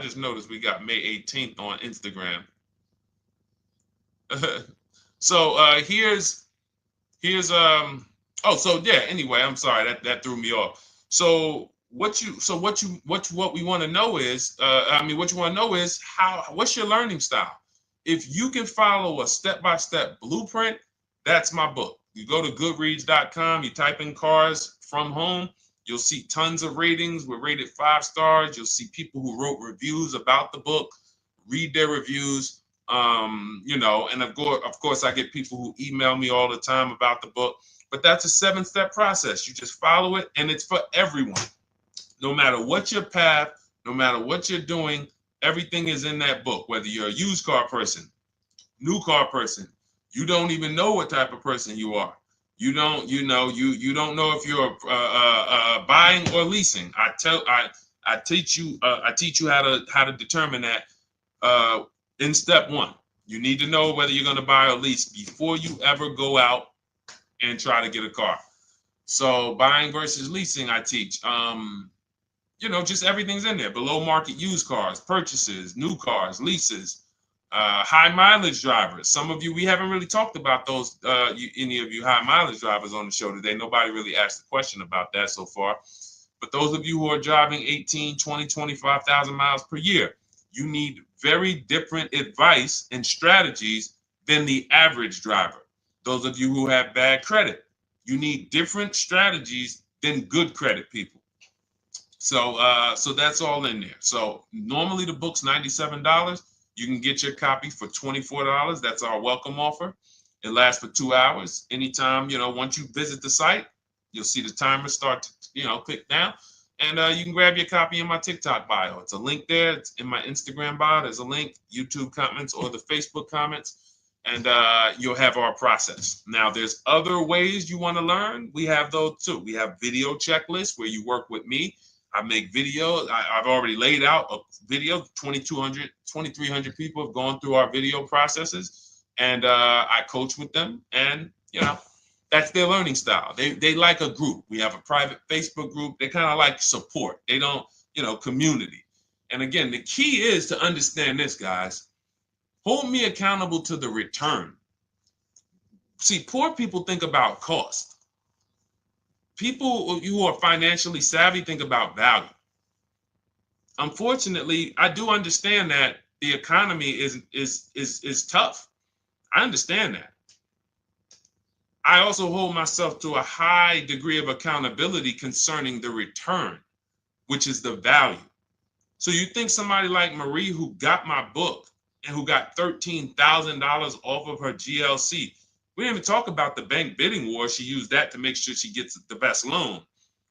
just noticed we got May 18th on Instagram. So here's anyway, I'm sorry that threw me off. So what we want to know is what's your learning style? If you can follow a step-by-step blueprint, that's my book. You go to goodreads.com, you type in cars from home, you'll see tons of ratings. We're rated 5 stars. You'll see people who wrote reviews about the book, read their reviews. And of course, I get people who email me all the time about the book. But that's a 7-step process. You just follow it, and it's for everyone. No matter what your path, no matter what you're doing, everything is in that book. Whether you're a used car person, new car person, you don't even know what type of person you are. You don't know if you're buying or leasing. I teach you how to determine that in step 1. You need to know whether you're going to buy or lease before you ever go out and try to get a car. So buying versus leasing, I teach. Just everything's in there. Below market used cars, purchases, new cars, leases, high mileage drivers. Some of you, we haven't really talked about those, any of you high mileage drivers on the show today. Nobody really asked a question about that so far. But those of you who are driving 18, 20, 25,000 miles per year, you need very different advice and strategies than the average driver. Those of you who have bad credit, you need different strategies than good credit people. So that's all in there. So normally the book's $97. You can get your copy for $24. That's our welcome offer. It lasts for 2 hours. Anytime, once you visit the site, you'll see the timer start to, click down. And you can grab your copy in my TikTok bio. It's a link there. It's in my Instagram bio. There's a link, YouTube comments or the Facebook comments. And you'll have our process. Now, there's other ways you want to learn. We have those too. We have video checklists where you work with me. I make videos. I've already laid out a video. 2,300 people have gone through our video processes, and I coach with them. And that's their learning style. They like a group. We have a private Facebook group. They kind of like support. They don't, community. And again, the key is to understand this, guys. Hold me accountable to the return. See, poor people think about cost. People who are financially savvy think about value. Unfortunately, I do understand that the economy is tough. I understand that. I also hold myself to a high degree of accountability concerning the return, which is the value. So you think somebody like Marie, who got my book and who got $13,000 off of her GLC, we didn't even talk about the bank bidding war. She used that to make sure she gets the best loan.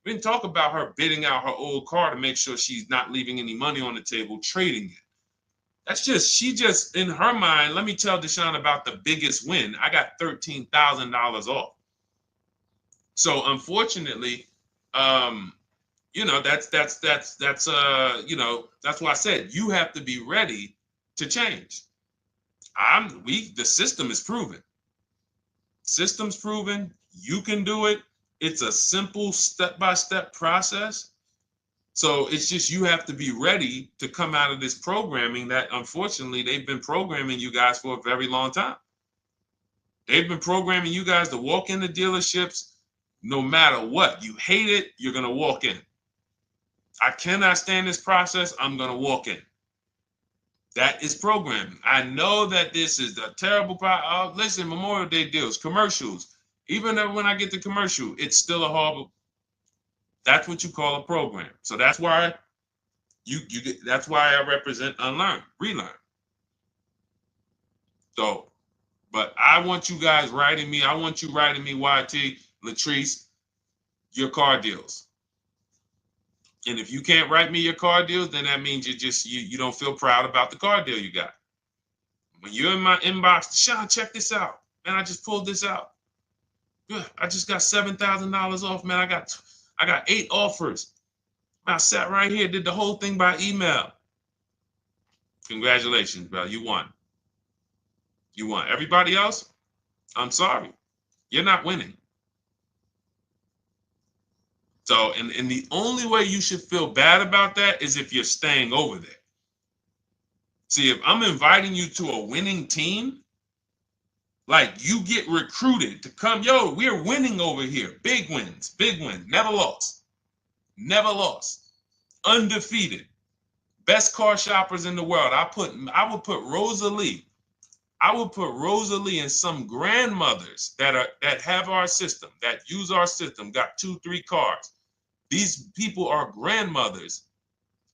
We didn't talk about her bidding out her old car to make sure she's not leaving any money on the table, trading it. She just, in her mind, let me tell Deshone about the biggest win. I got $13,000 off. So unfortunately, that's why I said you have to be ready to change. The system is proven. System's proven. You can do it. It's a simple step-by-step process. So it's just you have to be ready to come out of this programming that unfortunately they've been programming you guys for a very long time. They've been programming you guys to walk into dealerships no matter what. You hate it, you're going to walk in. I cannot stand this process, I'm going to walk in. That is programming. I know that this is the terrible part. Listen, Memorial Day deals, commercials. Even when I get the commercial, it's still a horrible. That's what you call a program. So that's why that's why I represent unlearn, relearn. So, but I want you guys writing me. I want you writing me, YT, Latrice, your car deals. And if you can't write me your car deals, then that means you don't feel proud about the car deal you got. When you're in my inbox, Deshone, check this out. Man, I just pulled this out. Good. I just got $7,000 off, man. I got 8 offers. I sat right here, did the whole thing by email. Congratulations, bro. You won. You won. Everybody else, I'm sorry. You're not winning. So, and the only way you should feel bad about that is if you're staying over there. See, if I'm inviting you to a winning team, like you get recruited to come, yo, we're winning over here. Big wins, never lost. Never lost. Undefeated. Best car shoppers in the world. I would put Rosalie I would put Rosalie and some grandmothers that have our system, that use our system, got 2-3 cars. These people are grandmothers.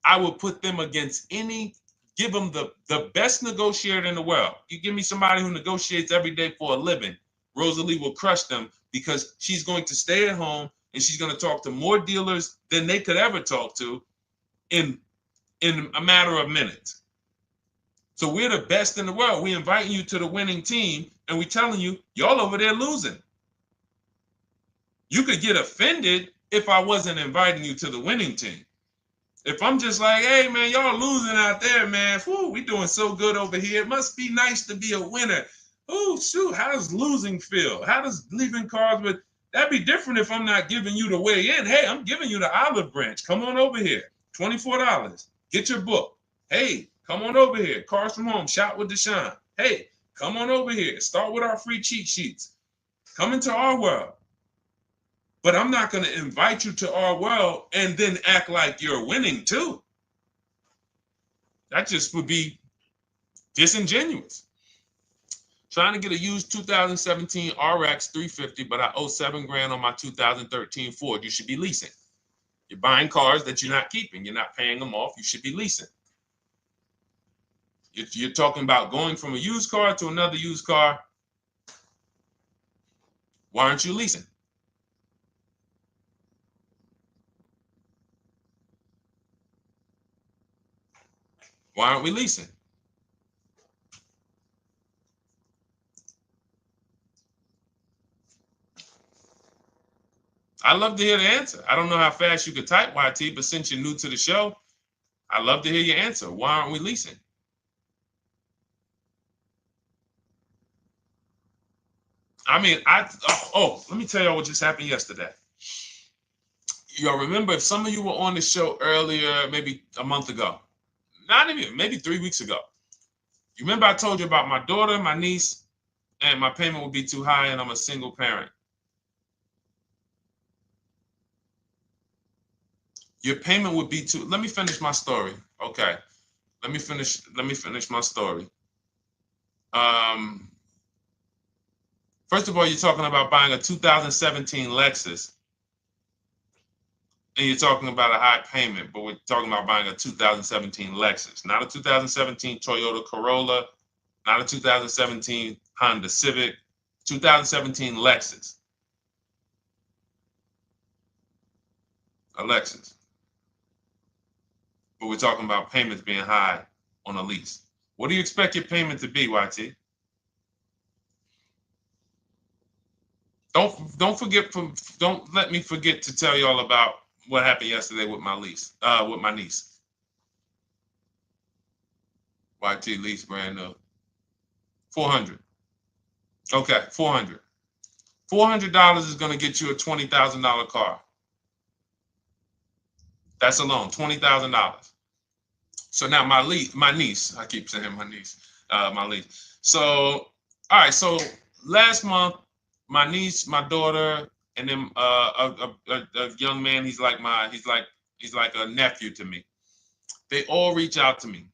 I would put them against give them the best negotiator in the world. You give me somebody who negotiates every day for a living, Rosalie will crush them because she's going to stay at home and she's going to talk to more dealers than they could ever talk to in a matter of minutes. So we're the best in the world. We inviting you to the winning team and we telling you, y'all over there losing. You could get offended if I wasn't inviting you to the winning team. If I'm just like, hey, man, y'all losing out there, man. Whew, we doing so good over here. It must be nice to be a winner. Oh, shoot, how does losing feel? How does leaving cars with... That'd be different if I'm not giving you the way in. Hey, I'm giving you the olive branch. Come on over here. $24. Get your book. Hey, come on over here. Cars from Home. Shop with Deshone. Hey, come on over here. Start with our free cheat sheets. Come into our world. But I'm not going to invite you to our world and then act like you're winning too. That just would be disingenuous. Trying to get a used 2017 RX 350, but I owe $7,000 on my 2013 Ford. You should be leasing. You're buying cars that you're not keeping. You're not paying them off. You should be leasing. You're talking about going from a used car to another used car. Why aren't you leasing? Why aren't we leasing? I'd love to hear the answer. I don't know how fast you could type, YT, but since you're new to the show, I'd love to hear your answer. Why aren't we leasing? I mean, let me tell y'all what just happened yesterday. Y'all remember, if some of you were on the show earlier, maybe a month ago, not even, maybe 3 weeks ago, you remember I told you about my daughter, my niece, and my payment would be too high and I'm a single parent. Your payment would be too... Let me finish my story. Okay. Let me finish my story. First of all, you're talking about buying a 2017 Lexus. And you're talking about a high payment, but we're talking about buying a 2017 Lexus, not a 2017 Toyota Corolla, not a 2017 Honda Civic, 2017 Lexus. A Lexus. But we're talking about payments being high on a lease. What do you expect your payment to be, YT? Don't let me forget to tell y'all about what happened yesterday with my niece. YT lease brand new. 400. Okay, 400. $400 is going to get you a $20,000 car. That's alone, $20,000. So now my niece, I keep saying my niece, my lease. So, all right, so last month, my niece, my daughter, and then a young man, he's like a nephew to me. They all reach out to me.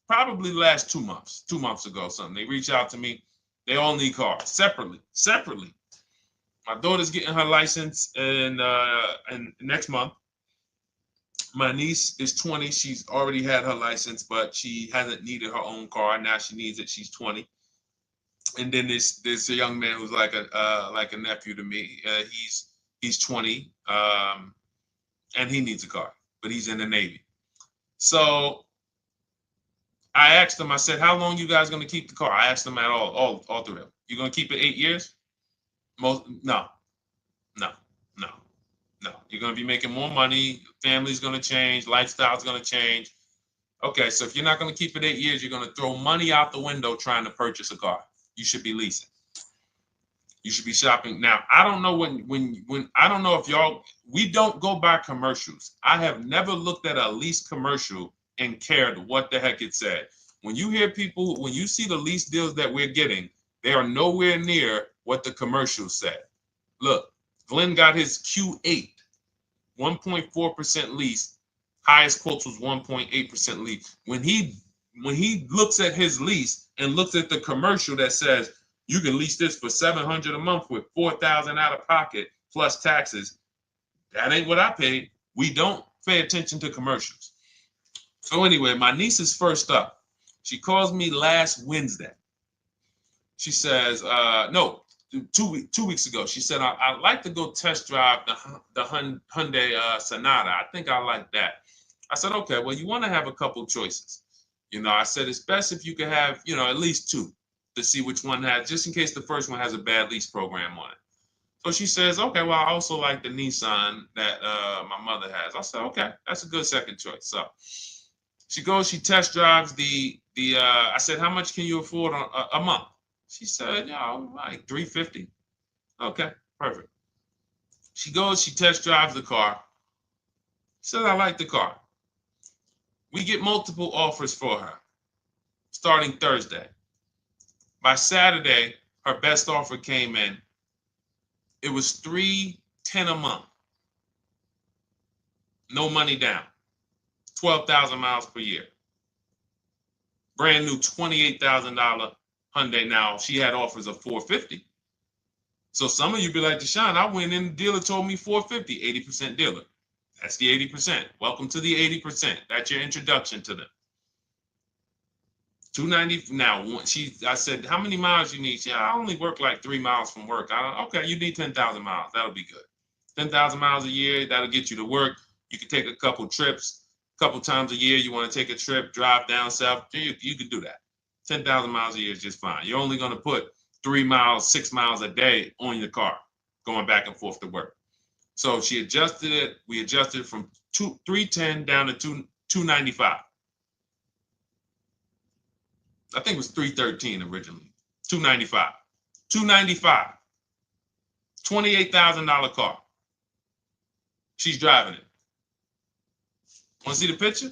Probably the last 2 months, 2 months ago, something. They reach out to me. They all need cars separately. My daughter's getting her license in next month. My niece is 20. She's already had her license, but she hasn't needed her own car. Now she needs it. She's 20. And then there's a young man who's like a nephew to me. He's 20, and he needs a car, but he's in the Navy. So I asked him. I said, "How long you guys gonna keep the car?" I asked them at all three of them. You gonna keep it 8 years? No. You're gonna be making more money. Family's gonna change. Lifestyle's gonna change. Okay, so if you're not gonna keep it 8 years, you're gonna throw money out the window trying to purchase a car. You should be leasing. You should be shopping. Now, I don't know when I don't know if we don't go by commercials. I have never looked at a lease commercial and cared what the heck it said. When you see the lease deals that we're getting, they are nowhere near what the commercial said. Look, Glenn got his Q8, 1.4% lease. Highest quotes was 1.8% lease. When he when he looks at his lease and looks at the commercial that says you can lease this for $700 a month with $4,000 out of pocket plus taxes, that ain't what I paid. We don't pay attention to commercials. So anyway, my niece is first up. She calls me last Wednesday. She says, no, 2 weeks ago. She said, I'd like to go test drive the Hyundai Sonata. I think I like that. I said, okay, well, you want to have a couple choices. I said, it's best if you could have, at least two to see which one has, just in case the first one has a bad lease program on it. So she says, okay, well, I also like the Nissan that my mother has. I said, okay, that's a good second choice. So she goes, she test drives I said, how much can you afford a month? She said, like $350. Okay, perfect. She goes, she test drives the car. She said, I like the car. We get multiple offers for her starting Thursday. By Saturday, her best offer came in. It was $310 a month. No money down. 12,000 miles per year. Brand new $28,000 Hyundai. Now, she had offers of $450. So some of you be like, Deshone, I went in, the dealer told me $450, 80% dealer. That's the 80%. Welcome to the 80%. That's your introduction to them. $290. Now, I said, how many miles you need? I only work like 3 miles from work. Okay, you need 10,000 miles. That'll be good. 10,000 miles a year, that'll get you to work. You can take a couple trips, a couple times a year. You want to take a trip, drive down south. You can do that. 10,000 miles a year is just fine. You're only going to put 3 miles, 6 miles a day on your car, going back and forth to work. So she adjusted it. We adjusted it from $310 down to $295. I think it was $313 originally. $295. $295. $28,000 car. She's driving it. Want to see the picture?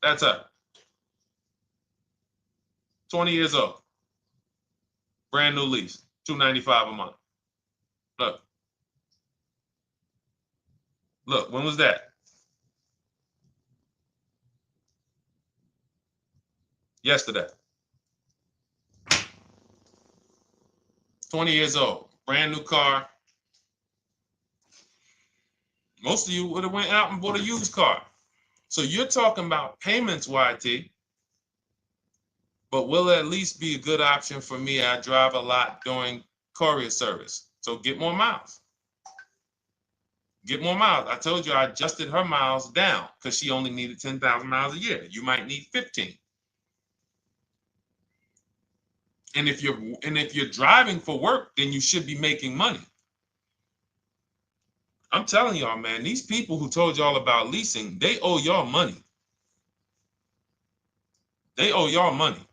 That's her. 20 years old. Brand new lease. $295 a month. Look. Look, when was that? Yesterday. 20 years old. Brand new car. Most of you would have went out and bought a used car. So you're talking about payments, YT. But will it at least be a good option for me? I drive a lot during courier service. So get more miles. Get more miles. I told you I adjusted her miles down because she only needed 10,000 miles a year. You might need 15. And if you're driving for work, then you should be making money. I'm telling y'all, man, these people who told y'all about leasing, they owe y'all money. They owe y'all money.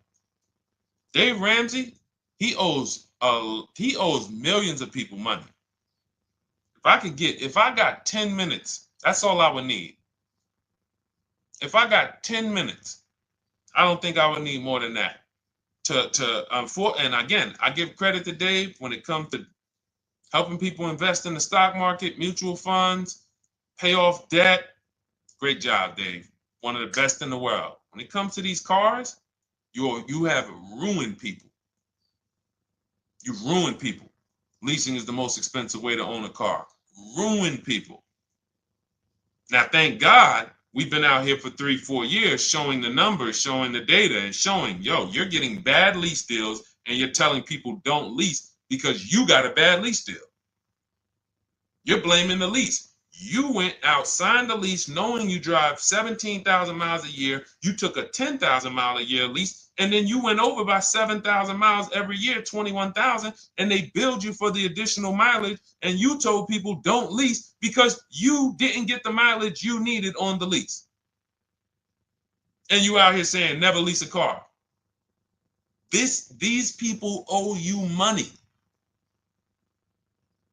Dave Ramsey, he owes millions of people money. If I got 10 minutes, that's all I would need. If I got 10 minutes, I don't think I would need more than that. And again, I give credit to Dave when it comes to helping people invest in the stock market, mutual funds, pay off debt. Great job, Dave. One of the best in the world. When it comes to these cars, you have ruined people. You've ruined people. Leasing is the most expensive way to own a car. Ruined people. Now, thank God, we've been out here for 3-4 years showing the numbers, showing the data, and showing, you're getting bad lease deals, and you're telling people don't lease because you got a bad lease deal. You're blaming the lease. You went out, signed the lease, knowing you drive 17,000 miles a year. You took a 10,000 mile a year lease, and then you went over by 7,000 miles every year, 21,000, and they billed you for the additional mileage, and you told people don't lease because you didn't get the mileage you needed on the lease. And you out here saying never lease a car. These people owe you money.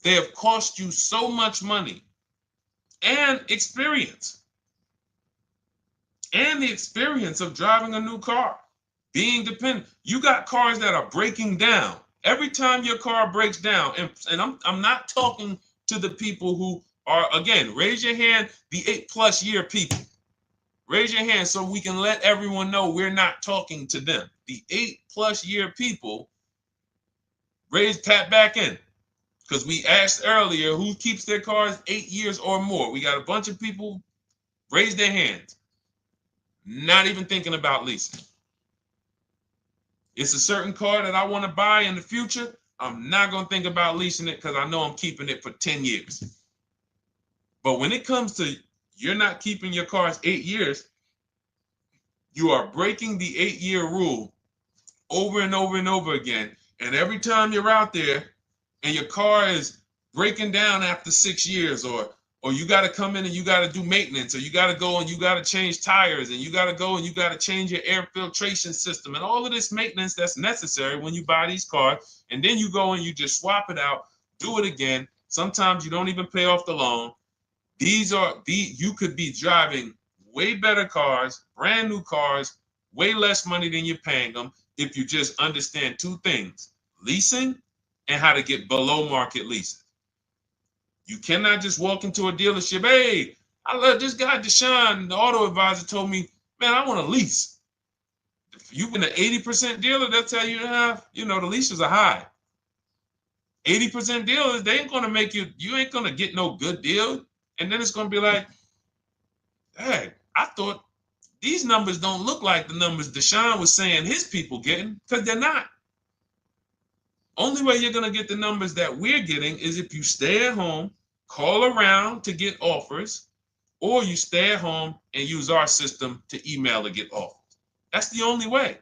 They have cost you so much money and experience. And the experience of driving a new car, being dependent. You got cars that are breaking down. Every time your car breaks down, and I'm not talking to the people who Or again, raise your hand, the 8+ year people. Raise your hand so we can let everyone know we're not talking to them. The 8+ year people, tap back in. Because we asked earlier who keeps their cars 8 years or more. We got a bunch of people raise their hands. Not even thinking about leasing. It's a certain car that I want to buy in the future. I'm not going to think about leasing it because I know I'm keeping it for 10 years. But when it comes to you're not keeping your cars 8 years, you are breaking the 8-year rule over and over and over again. And every time you're out there and your car is breaking down after 6 years, or you got to come in and you got to do maintenance, or you got to go and you got to change tires, and you got to go and you got to change your air filtration system, and all of this maintenance that's necessary when you buy these cars, and then you go and you just swap it out, do it again. Sometimes you don't even pay off the loan. You could be driving way better cars, brand new cars, way less money than you're paying them if you just understand 2 things: leasing and how to get below market leases. You cannot just walk into a dealership. Hey, I love this guy, Deshone, the auto advisor, told me, man, I want a lease. If you've been an 80% dealer, they'll tell you, the leases are high. 80% dealers, they ain't going to make you ain't going to get no good deal. And then it's going to be like, hey, I thought these numbers don't look like the numbers Deshone was saying his people getting, because they're not. Only way you're going to get the numbers that we're getting is if you stay at home, call around to get offers, or you stay at home and use our system to email to get offers. That's the only way.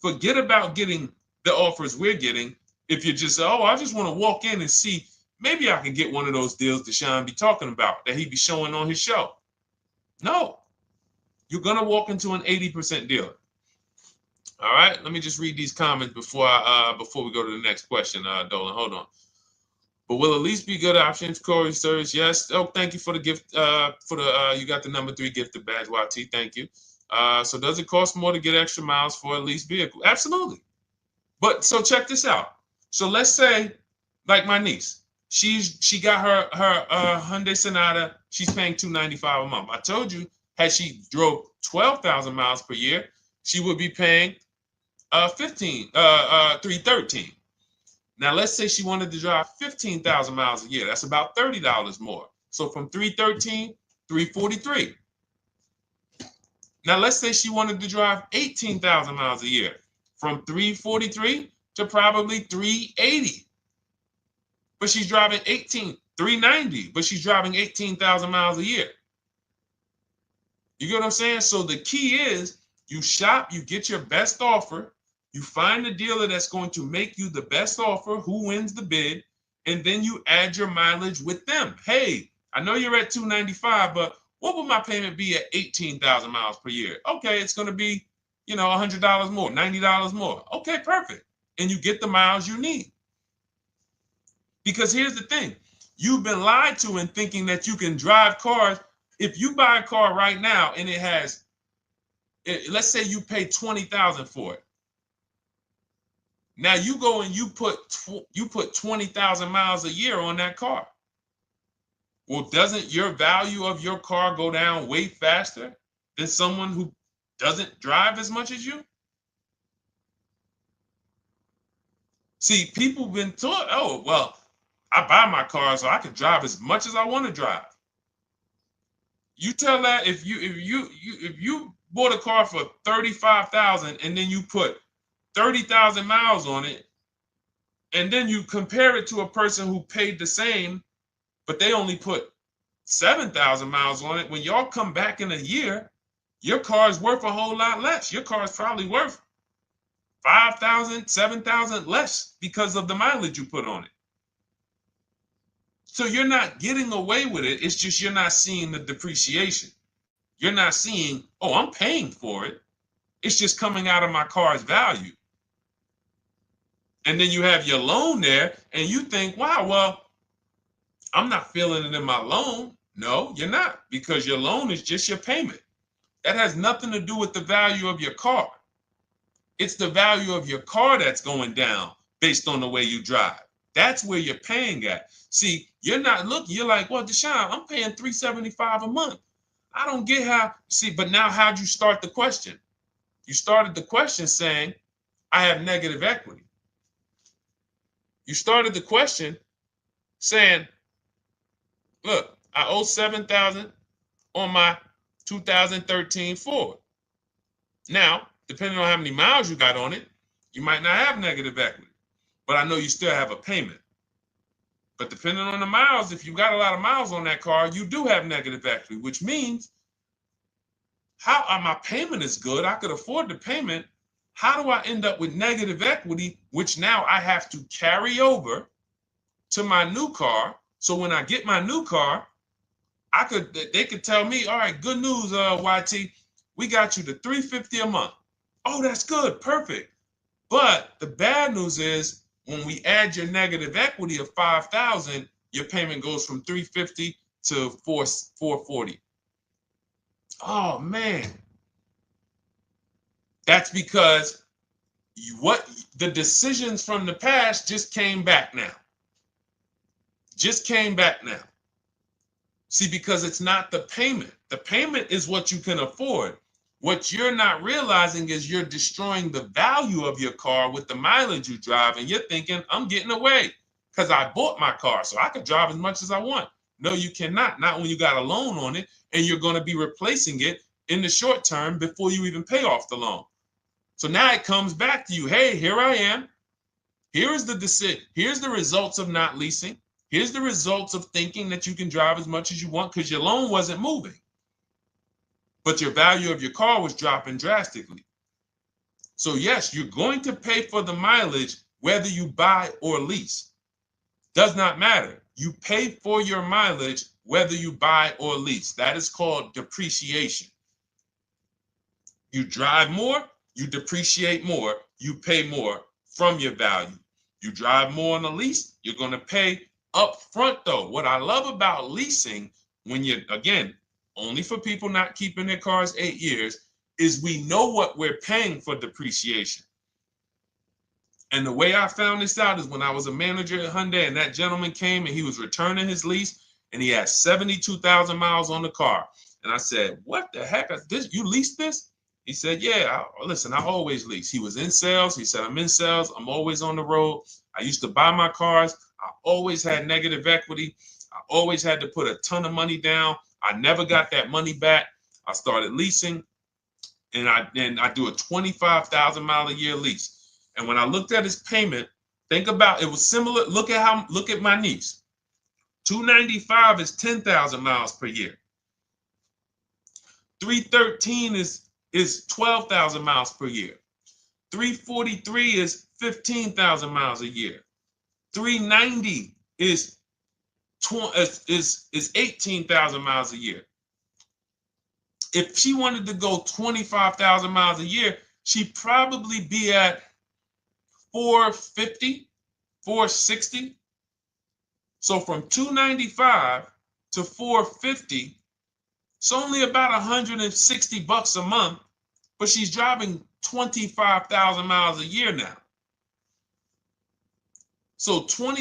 Forget about getting the offers we're getting. If you just say, oh, I just want to walk in and see, maybe I can get one of those deals Deshone be talking about that he be showing on his show. No, you're going to walk into an 80% dealer. All right, let me just read these comments before we go to the next question, Dolan. Hold on. But will at least be good options, Corey Sturge? Yes. Oh, thank you for the gift. You got the number 3 gifted badge, YT. Thank you. So does it cost more to get extra miles for a leased vehicle? Absolutely. But so check this out. So let's say, like my niece, she got her Hyundai Sonata. She's paying $295 a month. I told you, had she drove 12,000 miles per year, she would be paying $313. Now let's say she wanted to drive 15,000 miles a year. That's about $30 more. So from $313, $343. Now let's say she wanted to drive 18,000 miles a year. From $343 to probably $380. But she's driving $390, but she's driving 18,000 miles a year. You get what I'm saying? So the key is you shop, you get your best offer, you find the dealer that's going to make you the best offer, who wins the bid, and then you add your mileage with them. Hey, I know you're at $295, but what would my payment be at 18,000 miles per year? Okay, it's going to be, $100 more, $90 more. Okay, perfect. And you get the miles you need. Because here's the thing. You've been lied to in thinking that you can drive cars. If you buy a car right now and it has, let's say you pay $20,000 for it. Now you go and you put 20,000 miles a year on that car. Well, doesn't your value of your car go down way faster than someone who doesn't drive as much as you? See, people have been taught, oh, well, I buy my car so I can drive as much as I want to drive. You tell that if you bought a car for $35,000 and then you put 30,000 miles on it, and then you compare it to a person who paid the same, but they only put 7,000 miles on it. When y'all come back in a year, your car is worth a whole lot less. Your car is probably worth 5,000, 7,000 less because of the mileage you put on it. So you're not getting away with it. It's just you're not seeing the depreciation. You're not seeing, oh, I'm paying for it. It's just coming out of my car's value. And then you have your loan there and you think, wow, well, I'm not feeling it in my loan. No, you're not, because your loan is just your payment. That has nothing to do with the value of your car. It's the value of your car that's going down based on the way you drive. That's where you're paying at. See, you're not looking, you're like, well, Deshone, I'm paying $375 a month. I don't get how, see, but now how'd you start the question? You started the question saying, I have negative equity. You started the question saying, look, I owe $7,000 on my 2013 Ford. Now, depending on how many miles you got on it, you might not have negative equity, but I know you still have a payment. But depending on the miles, if you got a lot of miles on that car, you do have negative equity, which means my payment is good. I could afford the payment. How do I end up with negative equity, which now I have to carry over to my new car? So when I get my new car, they could tell me, all right, good news, YT, we got you to $350 a month. Oh, that's good, perfect. But the bad news is when we add your negative equity of $5,000, your payment goes from $350 to $440. Oh man, that's because the decisions from the past just came back now. Just came back now. See, because it's not the payment. The payment is what you can afford. What you're not realizing is you're destroying the value of your car with the mileage you drive, and you're thinking, I'm getting away because I bought my car so I could drive as much as I want. No, you cannot. Not when you got a loan on it, and you're going to be replacing it in the short term before you even pay off the loan. So now it comes back to you. Hey, here I am. Here is the decision. Here's the results of not leasing. Here's the results of thinking that you can drive as much as you want because your loan wasn't moving. But your value of your car was dropping drastically. So yes, you're going to pay for the mileage whether you buy or lease. Does not matter. You pay for your mileage whether you buy or lease. That is called depreciation. You drive more, you depreciate more, you pay more from your value. You drive more on a lease, you're going to pay up front though. What I love about leasing, when you're, again, only for people not keeping their cars 8 years, is we know what we're paying for depreciation. And the way I found this out is when I was a manager at Hyundai and that gentleman came and he was returning his lease and he had 72,000 miles on the car. And I said, what the heck is this? You leased this? He said, yeah, listen, I always lease. He was in sales. He said, I'm in sales. I'm always on the road. I used to buy my cars. I always had negative equity. I always had to put a ton of money down. I never got that money back. I started leasing, and I do a 25,000 mile a year lease. And when I looked at his payment, think about it was similar. Look at my niece. 295 is 10,000 miles per year. 313 is 12,000 miles per year. 343 is 15,000 miles a year. 390 is 18,000 miles a year. If she wanted to go 25,000 miles a year, she'd probably be at 450, 460. So from 295 to 450, it's only about 160 bucks a month, but she's driving 25,000 miles a year now. So for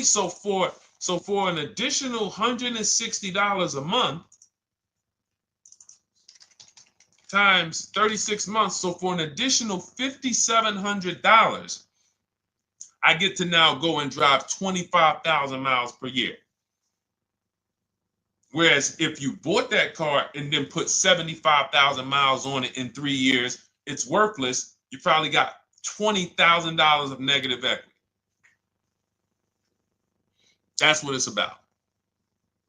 an additional $160 a month times 36 months, so for an additional $5,700, I get to now go and drive 25,000 miles per year. Whereas if you bought that car and then put 75,000 miles on it in 3 years, it's worthless. You probably got $20,000 of negative equity. That's what it's about.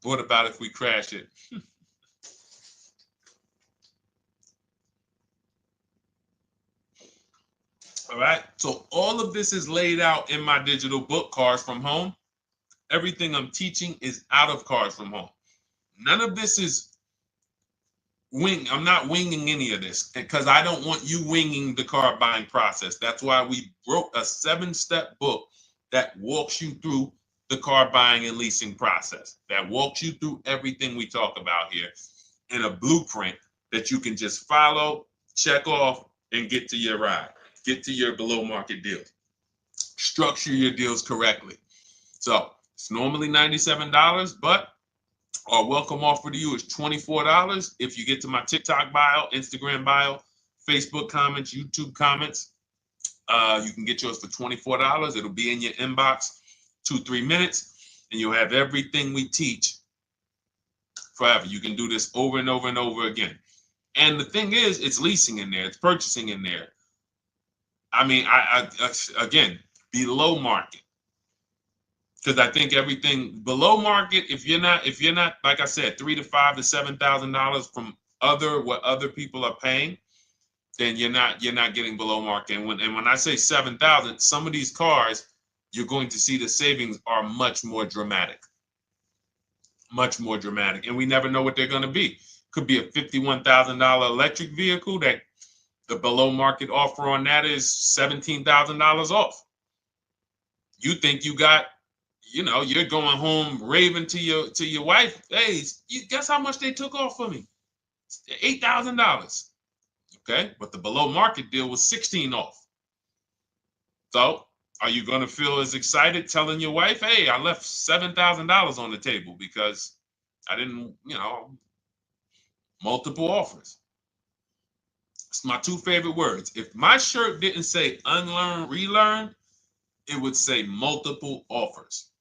What about if we crash it? All right. So all of this is laid out in my digital book, Cars from Home. Everything I'm teaching is out of Cars from Home. None of this is I'm not winging any of this because I don't want you winging the car buying process. That's why we wrote a 7-step book that walks you through the car buying and leasing process, that walks you through everything we talk about here in a blueprint that you can just follow, check off, and get to your ride, get to your below market deal. Structure your deals correctly. So it's normally $97, but our welcome offer to you is $24 if you get to my TikTok bio, Instagram bio, Facebook comments, YouTube comments. You can get yours for $24. It'll be in your inbox 2-3 minutes, and you'll have everything we teach forever. You can do this over and over and over again. And the thing is, it's leasing in there, it's purchasing in there. I mean, I again, below market. Because I think everything below market, if you're not, like I said, $3,000 to $5,000 to $7,000 from what other people are paying, then you're not getting below market. And when I say 7,000, some of these cars, you're going to see the savings are much more dramatic. Much more dramatic. And we never know what they're going to be. Could be a $51,000 electric vehicle that the below market offer on that is $17,000 off. You think you got, you're going home raving to your wife. Hey, you guess how much they took off for me? $8,000. Okay, but the below market deal was 16 off. So are you going to feel as excited telling your wife, hey, I left $7,000 on the table because I didn't, multiple offers. It's my two favorite words. If my shirt didn't say unlearn, relearn, it would say multiple offers.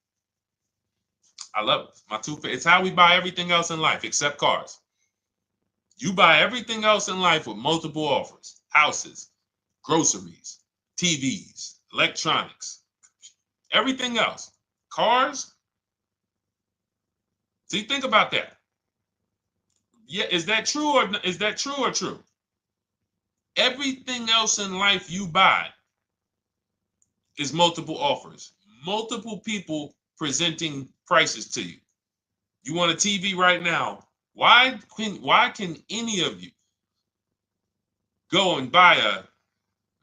I love it. My two favorite. It's how we buy everything else in life except cars. You buy everything else in life with multiple offers. Houses, groceries, TVs, electronics, everything else. Cars. See, think about that. Yeah, is that true or true? Everything else in life you buy is multiple offers. Multiple people presenting prices to you. You want a TV right now. Why can any of you go and buy a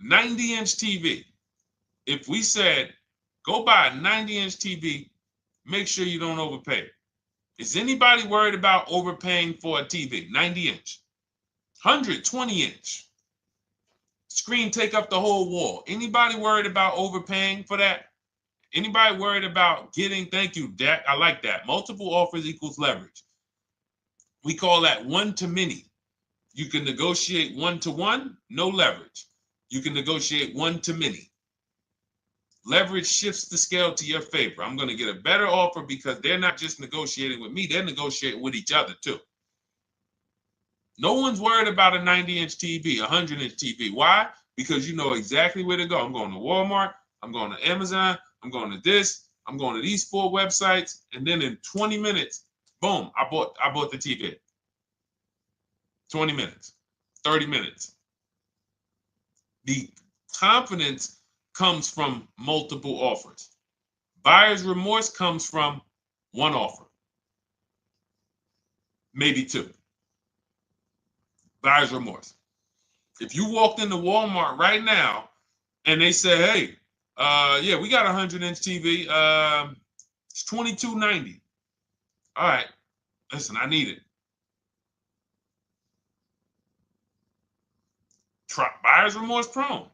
90-inch TV? If we said, go buy a 90-inch TV, make sure you don't overpay. Is anybody worried about overpaying for a TV? 90-inch, 120-inch. Screen take up the whole wall. Anybody worried about overpaying for that? Anybody worried about getting, thank you, Dak, I like that. Multiple offers equals leverage. We call that one-to-many. You can negotiate one-to-one, no leverage. You can negotiate one-to-many. Leverage shifts the scale to your favor. I'm going to get a better offer because they're not just negotiating with me, they're negotiating with each other too. No one's worried about a 90-inch TV, a 100-inch TV. Why? Because you know exactly where to go. I'm going to Walmart, I'm going to Amazon, I'm going to this, I'm going to these 4 websites, and then in 20 minutes, boom, I bought the TV. 20 minutes, 30 minutes. The confidence comes from multiple offers. Buyer's remorse comes from one offer, maybe 2. Buyer's remorse. If you walked into Walmart right now and they say, hey, yeah, we got a 100-inch TV. It's $22.90. All right, listen, I need it. Buyer's remorse prone.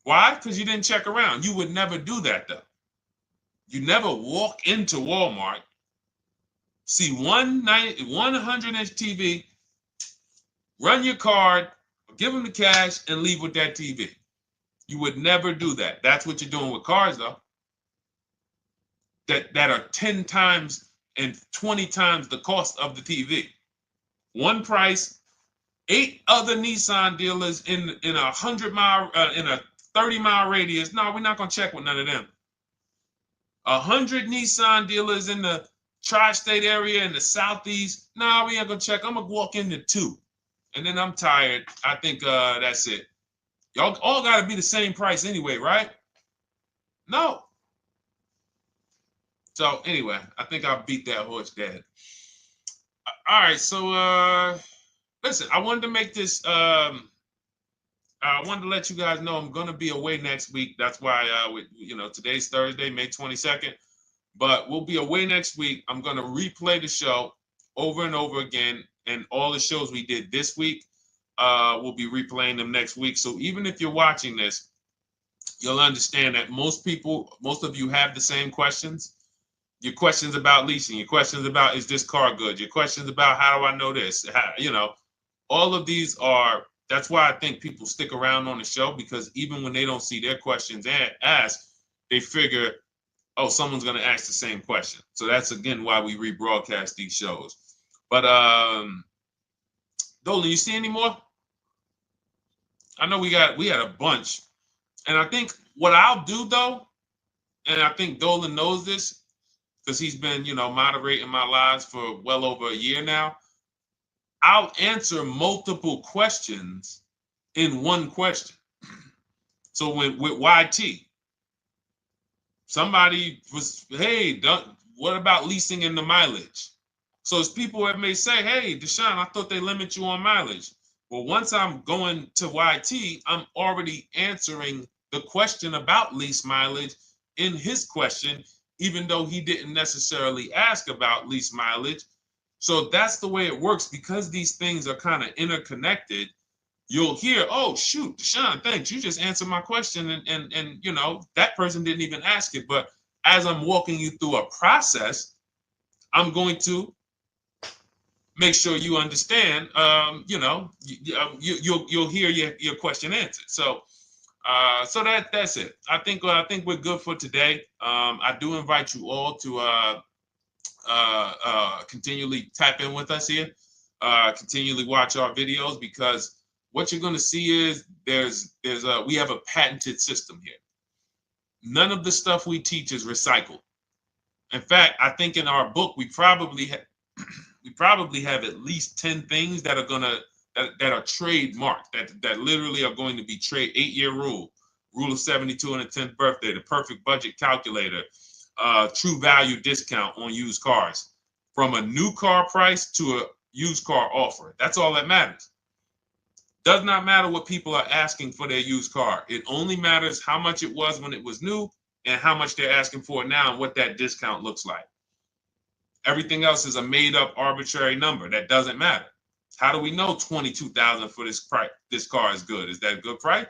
Why? Because you didn't check around. You would never do that, though. You never walk into Walmart, see one 100-inch TV, run your card, give them the cash, and leave with that TV. You would never do that. That's what you're doing with cars, though. That are 10 times and 20 times the cost of the TV. One price, 8 other Nissan dealers in a 100-mile, in a 30-mile radius. No, we're not gonna check with none of them. 100 Nissan dealers in the tri-state area in the southeast. No, we ain't gonna check. I'm gonna walk into 2, and then I'm tired. I think that's it. Y'all all gotta be the same price anyway, right? No. So anyway, I think I beat that horse dead. All right, so listen, I wanted to make this. I wanted to let you guys know I'm gonna be away next week. That's why, today's Thursday, May 22nd, but we'll be away next week. I'm gonna replay the show over and over again, and all the shows we did this week, we'll be replaying them next week. So even if you're watching this, you'll understand that most of you have the same questions. Your questions about leasing, your questions about, is this car good? Your questions about, how do I know this? All of these are, that's why I think people stick around on the show, because even when they don't see their questions asked, they figure, oh, someone's going to ask the same question. So that's, again, why we rebroadcast these shows. But Dolan, you see any more? I know we had a bunch. And I think what I'll do, though, and I think Dolan knows this because he's been, moderating my lives for well over a year now, I'll answer multiple questions in one question. So with YT, somebody was, hey, what about leasing in the mileage? So as people that may say, hey, Deshone, I thought they limit you on mileage. Well, once I'm going to YT, I'm already answering the question about lease mileage in his question, even though he didn't necessarily ask about lease mileage. So that's the way it works. Because these things are kind of interconnected, you'll hear, oh, shoot, Deshone, thanks. You just answered my question. And that person didn't even ask it. But as I'm walking you through a process, I'm going to make sure you understand, you'll hear your question answered. So that's it. I think we're good for today. I do invite you all to continually tap in with us here, continually watch our videos, because what you're going to see is we have a patented system here. None of the stuff we teach is recycled. In fact, I think in our book we probably have at least 10 things that are that are trademarked, that literally are going to be 8-year rule of 72 and the 10th birthday, the perfect budget calculator, true value discount on used cars, from a new car price to a used car offer. That's all that matters. Does not matter what people are asking for their used car. It only matters how much it was when it was new and how much they're asking for it now and what that discount looks like. Everything else is a made-up arbitrary number that doesn't matter. How do we know $22,000 for this price? This car is good. Is that a good price?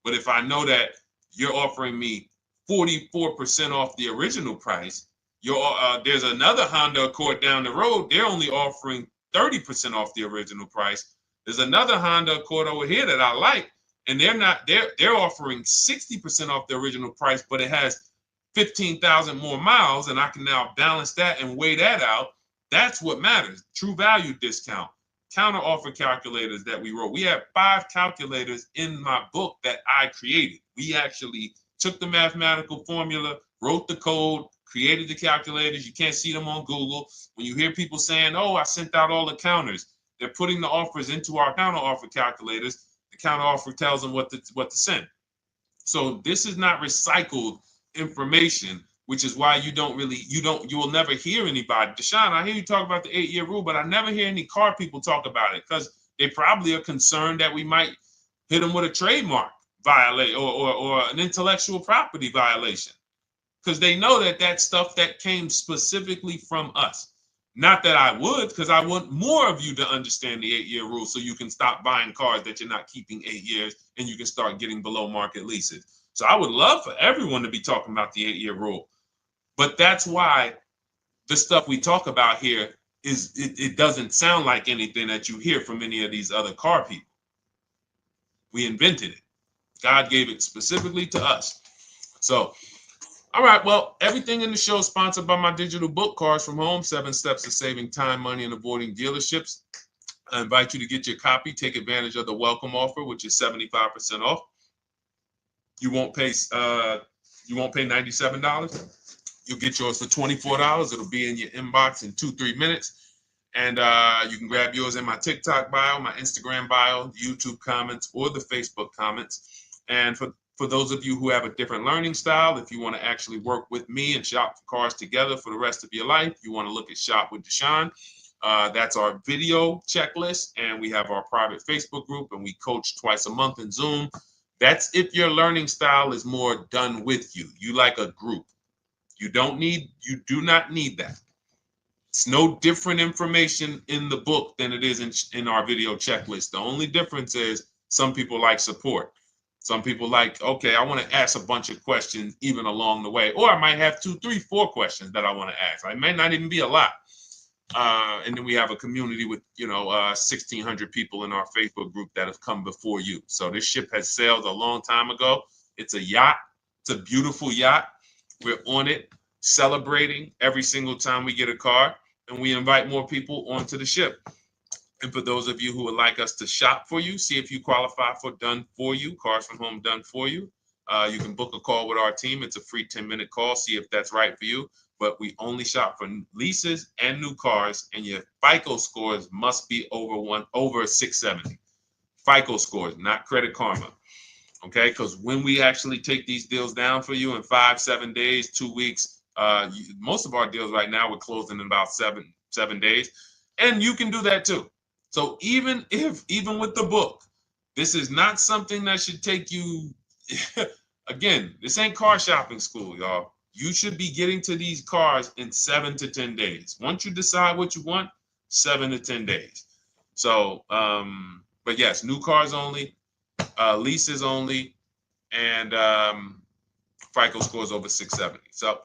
But if I know that you're offering me 44% off the original price, there's another Honda Accord down the road. They're only offering 30% off the original price. There's another Honda Accord over here that I like, and they're offering 60% off the original price, but it has 15,000 more miles, and I can now balance that and weigh that out. That's what matters. True value discount, counter offer calculators that we wrote. We have 5 calculators in my book that I created. We actually took the mathematical formula, wrote the code, created the calculators. You can't see them on Google. When you hear people saying, oh, I sent out all the counters, they're putting the offers into our counter offer calculators. The counter offer tells them what to send. So this is not recycled information, which is why you will never hear anybody. Deshone, I hear you talk about the 8-year rule, but I never hear any car people talk about it, because they probably are concerned that we might hit them with a trademark violation or an intellectual property violation, because they know that that's stuff that came specifically from us. Not that I would, because I want more of you to understand the 8-year rule, so you can stop buying cars that you're not keeping 8 years and you can start getting below market leases. So I would love for everyone to be talking about the 8-year rule. But that's why the stuff we talk about here it doesn't sound like anything that you hear from any of these other car people. We invented it. God gave it specifically to us. So, all right, well, everything in the show is sponsored by my digital book, Cars from Home, 7 Steps to Saving Time, Money, and Avoiding Dealerships. I invite you to get your copy. Take advantage of the welcome offer, which is 75% off. You won't pay $97. You'll get yours for $24. It'll be in your inbox in 2-3 minutes. And you can grab yours in my TikTok bio, my Instagram bio, the YouTube comments, or the Facebook comments. And for those of you who have a different learning style, if you want to actually work with me and shop for cars together for the rest of your life, you want to look at Shop with Deshone. That's our video checklist. And we have our private Facebook group, and we coach twice a month in Zoom. That's if your learning style is more done with you. You like a group. You do not need that. It's no different information in the book than it is in our video checklist. The only difference is some people like support. Some people like, okay, I want to ask a bunch of questions even along the way, or I might have 2, 3, 4 questions that I want to ask. It may not even be a lot. And then we have a community with 1,600 people in our Facebook group that have come before you. So this ship has sailed a long time ago. It's a yacht. It's a beautiful yacht. We're on it, celebrating every single time we get a car, and we invite more people onto the ship. And for those of you who would like us to shop for you, see if you qualify for done for you, cars from home done for you. You can book a call with our team. It's a free 10-minute call. See if that's right for you. But we only shop for leases and new cars, and your FICO scores must be over 670. FICO scores, not Credit Karma. Okay, because when we actually take these deals down for you in 5, 7 days, 2 weeks, most of our deals right now we're closing in about seven days, and you can do that too. So even with the book, this is not something that should take you. Again, this ain't car shopping school, y'all. You should be getting to these cars in 7 to 10 days. Once you decide what you want, 7 to 10 days. So, but yes, new cars only, leases only, and FICO scores over 670. So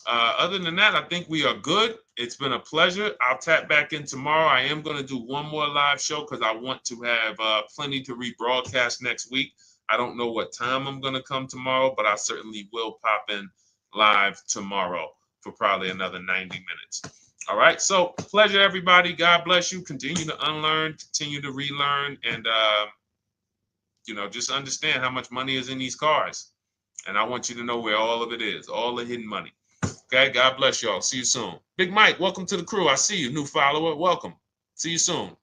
other than that, I think we are good. It's been a pleasure. I'll tap back in tomorrow. I am going to do one more live show because I want to have plenty to rebroadcast next week. I don't know what time I'm going to come tomorrow, but I certainly will pop in live tomorrow for probably another 90 minutes. All right. So pleasure, everybody. God bless you. Continue to unlearn, continue to relearn, and just understand how much money is in these cars. And I want you to know where all of it is, all the hidden money. Okay, God bless y'all. See you soon. Big Mike, welcome to the crew. I see you, new follower. Welcome. See you soon.